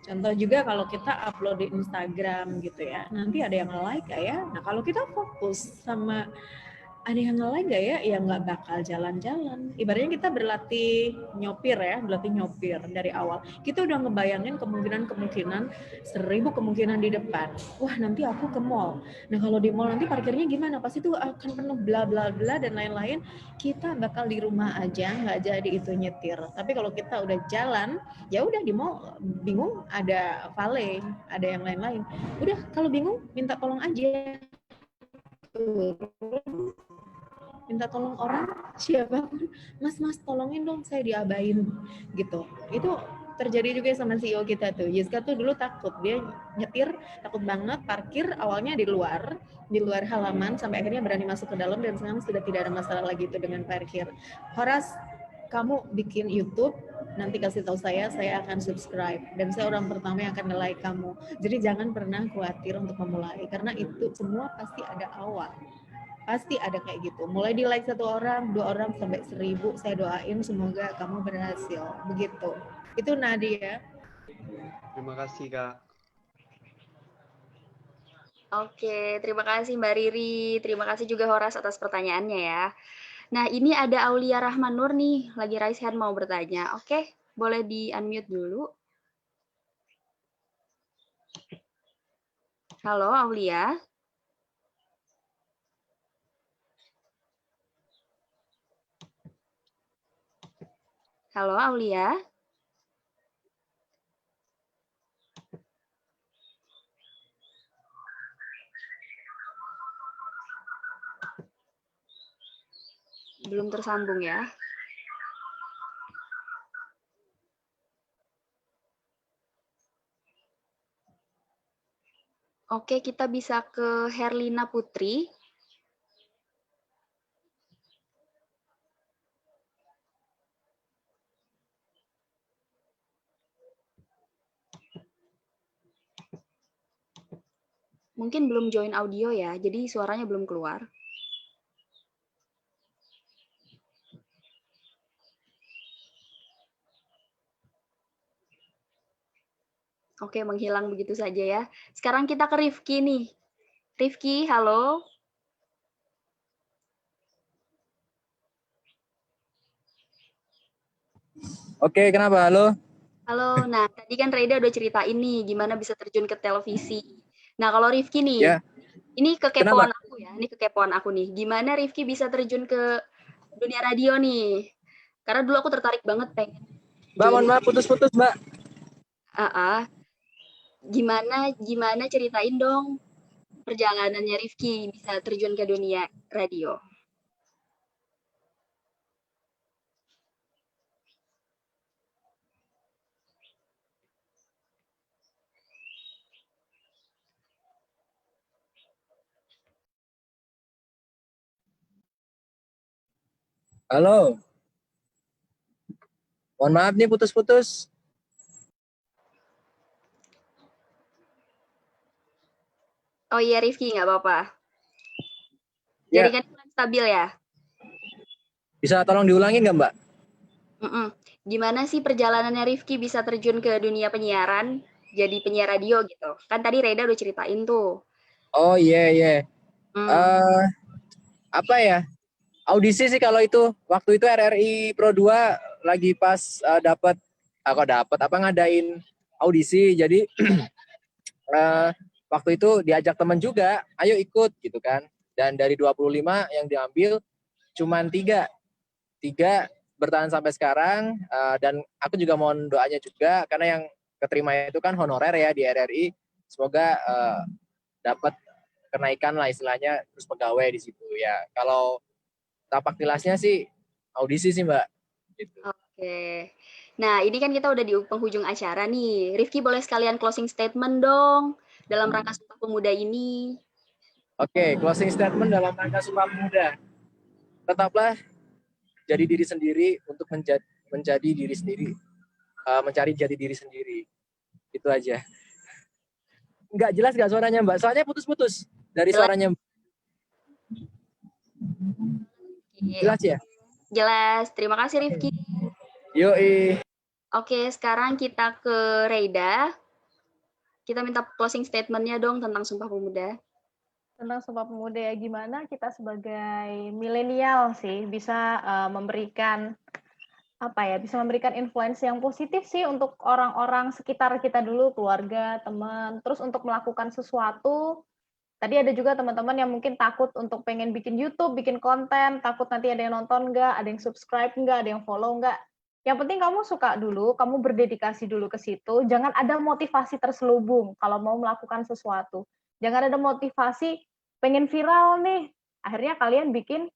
Contoh juga kalau kita upload di Instagram gitu ya, nanti ada yang like gak ya? Nah kalau kita fokus sama ada yang nge-like gak ya? Ya nggak bakal jalan-jalan. Ibaratnya kita berlatih nyopir ya, berlatih nyopir dari awal. Kita udah ngebayangin kemungkinan 1000 kemungkinan di depan. Wah nanti aku ke mall. Nah kalau di mall nanti parkirnya gimana? Pasti itu akan penuh bla bla bla dan lain-lain. Kita bakal di rumah aja, nggak jadi itu nyetir. Tapi kalau kita udah jalan, ya udah di mall bingung ada valet, ada yang lain-lain. Udah kalau bingung minta tolong aja. Minta tolong orang siapapun, mas tolongin dong saya diabain gitu. Itu terjadi juga sama CEO kita tuh. Yiska tuh dulu takut, dia nyetir takut banget, parkir awalnya di luar halaman sampai akhirnya berani masuk ke dalam dan sekarang sudah tidak ada masalah lagi itu dengan parkir. Horas, kamu bikin YouTube, nanti kasih tahu saya akan subscribe dan saya orang pertama yang akan nge-like kamu. Jadi jangan pernah khawatir untuk memulai karena itu semua pasti ada awal. Pasti ada kayak gitu. Mulai di like 1 orang, 2 orang sampai 1000. Saya doain semoga kamu berhasil. Begitu. Itu Nadia. Terima kasih, Kak. Oke, terima kasih Mbak Riri. Terima kasih juga Horas atas pertanyaannya ya. Nah, ini ada Aulia Rahmanur nih, lagi raise hand mau bertanya. Oke, boleh di-unmute dulu. Halo Aulia. Halo Aulia. Belum tersambung ya. Oke, kita bisa ke Herlina Putri. Mungkin belum join audio ya, jadi suaranya belum keluar. Oke, menghilang begitu saja ya. Sekarang kita ke Rifki nih. Rifki, halo. Oke, kenapa? Halo? Halo, nah tadi kan Reda udah cerita ini gimana bisa terjun ke televisi. Nah kalau Rifki nih, Ya. Ini kekepoan Kenapa? aku ya, ini kekepoan aku nih. Gimana Rifki bisa terjun ke dunia radio nih? Karena dulu aku tertarik banget pengen. Mbak, mohon maaf putus-putus, Mbak. Gimana ceritain dong perjalanannya Rifki bisa terjun ke dunia radio. Halo. Mohon maaf nih putus-putus. Oh iya Rifki, nggak apa-apa. Ya. Jaringan stabil ya? Bisa tolong diulangin nggak, Mbak? Gimana sih perjalanannya Rifki bisa terjun ke dunia penyiaran, jadi penyiar radio gitu? Kan tadi Reda udah ceritain tuh. Oh iya. Apa ya? Audisi sih kalau itu. Waktu itu RRI Pro 2 lagi pas dapat ngadain audisi. Jadi waktu itu diajak teman juga, ayo ikut gitu kan. Dan dari 25 yang diambil cuman tiga bertahan sampai sekarang, dan aku juga mohon doanya juga karena yang keterima itu kan honorer ya di RRI, semoga dapat kenaikan lah istilahnya, terus pegawai di situ ya. Kalau tapak tilasnya sih audisi sih Mbak. Gitu. Oke. Nah, ini kan kita udah di penghujung acara nih. Rifki boleh sekalian closing statement dong dalam rangka Sumpah Pemuda ini. Oke, closing statement dalam rangka Sumpah Pemuda. Tetaplah jadi diri sendiri untuk menjadi diri sendiri, mencari jati diri sendiri. Itu aja. Nggak jelas nggak suaranya Mbak? Soalnya putus-putus dari suaranya Mbak. Jelas ya? Jelas. Terima kasih Rifki. Yoi. Oke, sekarang kita ke Reida. Kita minta closing statement-nya dong tentang Sumpah Pemuda. Tentang Sumpah Pemuda ya, gimana kita sebagai milenial sih bisa memberikan bisa memberikan influence yang positif sih untuk orang-orang sekitar kita dulu, keluarga, teman, terus untuk melakukan sesuatu. Tadi ada juga teman-teman yang mungkin takut untuk pengen bikin YouTube, bikin konten, takut nanti ada yang nonton nggak, ada yang subscribe nggak, ada yang follow nggak. Yang penting kamu suka dulu, kamu berdedikasi dulu ke situ, jangan ada motivasi terselubung kalau mau melakukan sesuatu. Jangan ada motivasi pengen viral nih, akhirnya kalian bikin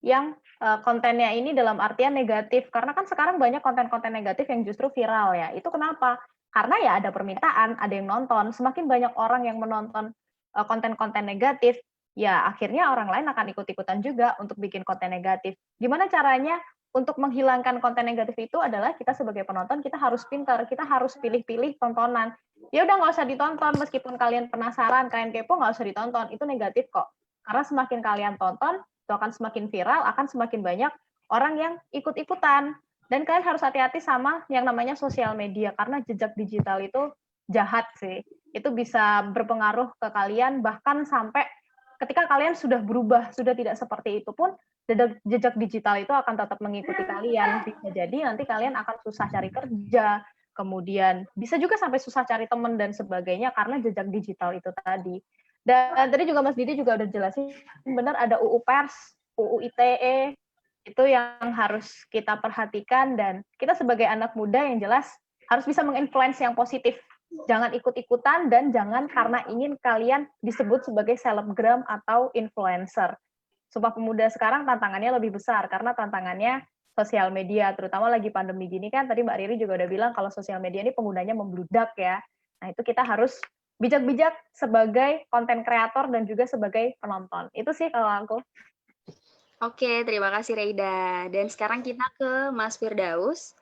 yang kontennya ini dalam artian negatif, karena kan sekarang banyak konten-konten negatif yang justru viral ya. Itu kenapa? Karena ya ada permintaan, ada yang nonton, semakin banyak orang yang menonton konten-konten negatif, ya akhirnya orang lain akan ikut-ikutan juga untuk bikin konten negatif. Gimana caranya untuk menghilangkan konten negatif itu adalah kita sebagai penonton, kita harus pintar, kita harus pilih-pilih tontonan. Ya udah nggak usah ditonton, meskipun kalian penasaran, kalian kepo, nggak usah ditonton, itu negatif kok. Karena semakin kalian tonton, itu akan semakin viral, akan semakin banyak orang yang ikut-ikutan. Dan kalian harus hati-hati sama yang namanya sosial media, karena jejak digital itu jahat sih. Itu bisa berpengaruh ke kalian, bahkan sampai ketika kalian sudah berubah, sudah tidak seperti itu pun, jejak digital itu akan tetap mengikuti kalian. Bisa jadi nanti kalian akan susah cari kerja, kemudian bisa juga sampai susah cari teman dan sebagainya karena jejak digital itu tadi. Dan tadi juga Mas Didi juga udah jelasin, benar ada UU Pers, UU ITE, itu yang harus kita perhatikan, dan kita sebagai anak muda yang jelas harus bisa menginfluence yang positif. Jangan ikut-ikutan dan jangan karena ingin kalian disebut sebagai selebgram atau influencer. Sumpah Pemuda sekarang tantangannya lebih besar karena tantangannya sosial media, terutama lagi pandemi gini kan, tadi Mbak Riri juga udah bilang kalau sosial media ini penggunanya membludak ya. Nah itu kita harus bijak-bijak sebagai konten kreator dan juga sebagai penonton. Itu sih kalau aku. Oke, terima kasih Reida. Dan sekarang kita ke Mas Firdaus.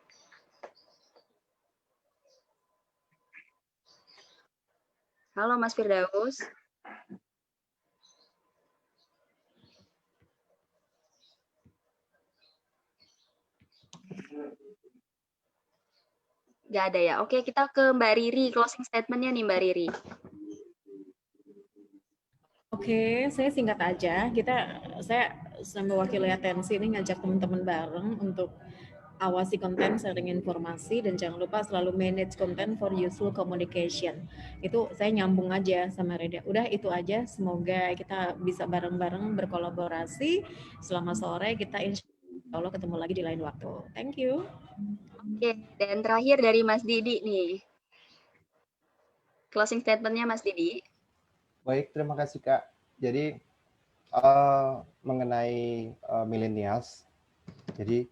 Halo Mas Firdaus. Nggak ada ya? Oke, kita ke Mbak Riri. Closing statement-nya nih Mbak Riri. Oke, saya singkat aja. Saya mewakili atensi ini ngajak teman-teman bareng untuk awasi konten, sharing informasi, dan jangan lupa selalu manage konten for useful communication. Itu saya nyambung aja sama Reda. Udah itu aja. Semoga kita bisa bareng-bareng berkolaborasi. Selama sore kita insya Allah ketemu lagi di lain waktu. Thank you. Oke, dan terakhir dari Mas Didi nih. Closing statement-nya Mas Didi. Baik, terima kasih Kak. Jadi mengenai millennials, jadi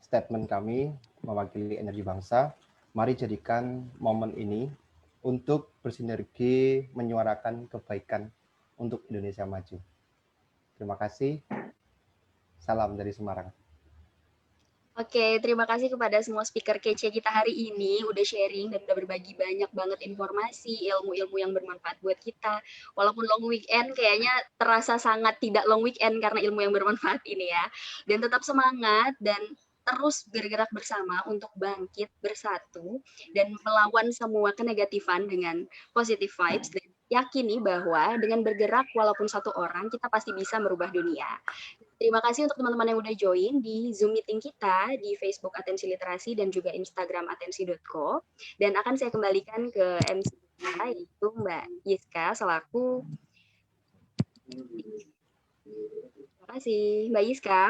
statement kami mewakili energi bangsa, mari jadikan momen ini untuk bersinergi menyuarakan kebaikan untuk Indonesia maju. Terima kasih. Salam dari Semarang. Oke, terima kasih kepada semua speaker kece kita hari ini, udah sharing dan udah berbagi banyak banget informasi, ilmu-ilmu yang bermanfaat buat kita. Walaupun long weekend, kayaknya terasa sangat tidak long weekend karena ilmu yang bermanfaat ini ya. Dan tetap semangat dan terus bergerak bersama untuk bangkit bersatu dan melawan semua kenegatifan dengan positive vibes, dan yakini bahwa dengan bergerak walaupun satu orang, kita pasti bisa merubah dunia. Terima kasih untuk teman-teman yang udah join di Zoom meeting kita di Facebook Atensi Literasi dan juga Instagram atensi.co. Dan akan saya kembalikan ke MC kita, yaitu Mbak Yiska selaku kasih. Mbak Yiska.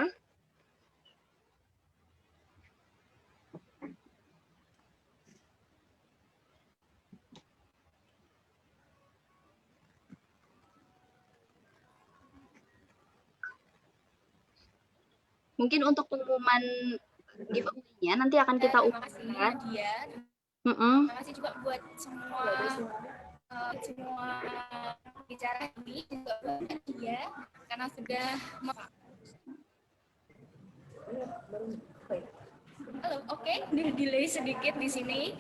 Mungkin untuk pengumuman giveaway-nya nanti akan kita Terima kasih umumkan. Nadia. Mm-mm. Terima kasih juga buat semua bicara ini juga buat Nadia karena sudah Halo, oke, delay sedikit di sini.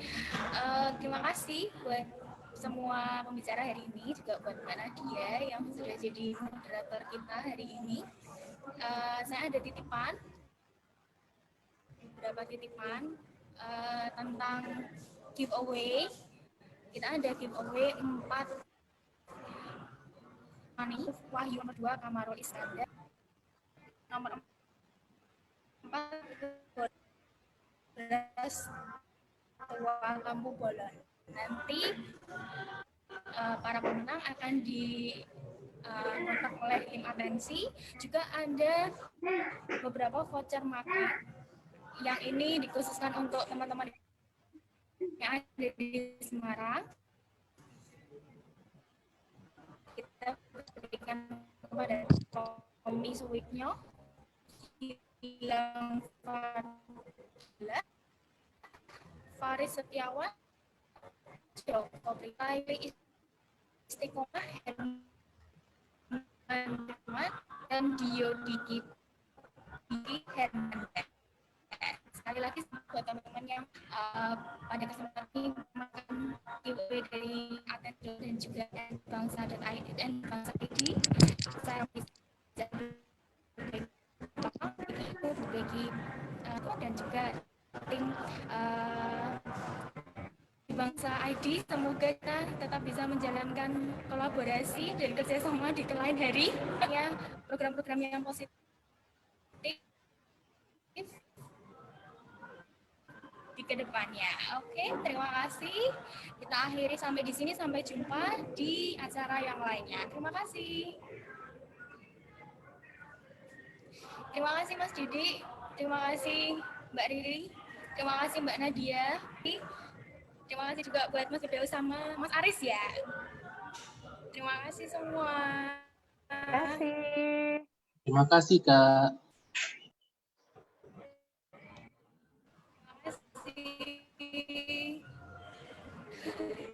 Terima kasih buat semua pembicara hari ini, juga buat Mbak Nadia yang sudah jadi moderator kita hari ini. Saya ada titipan, beberapa titipan tentang giveaway. Kita ada giveaway 4 Mani, Wahyu nomor 2, Kamarul Iskandar. Nomor 4, Tua Lampu Bolon. Nanti para pemenang akan kontak oleh tim atensi. Juga ada beberapa voucher makan yang ini dikhususkan untuk teman-teman yang ada di Semarang. Kita berikan kepada Tommy Suwiknyo yang Faris Setiawan, Joko Prikai, Istiqomah, Herman, dan Dio Diki Herman. Sekali lagi buat teman-teman yang pada kesempatan ini makan giveaway dari Atento dan juga bangsa.id dan bangsa.id, saya bisa berbagi dan juga tim Bangsa ID, semoga kita tetap bisa menjalankan kolaborasi dan kerjasama di lain hari ya, program-program yang positif. Di kedepannya. Oke, terima kasih. Kita akhiri sampai di sini, sampai jumpa di acara yang lainnya. Terima kasih. Terima kasih Mas Didi, terima kasih Mbak Riri, terima kasih Mbak Nadia. Terima kasih juga buat Mas Bebeu sama Mas Aris ya. Terima kasih semua. Terima kasih. Terima kasih, Kak. Terima kasih.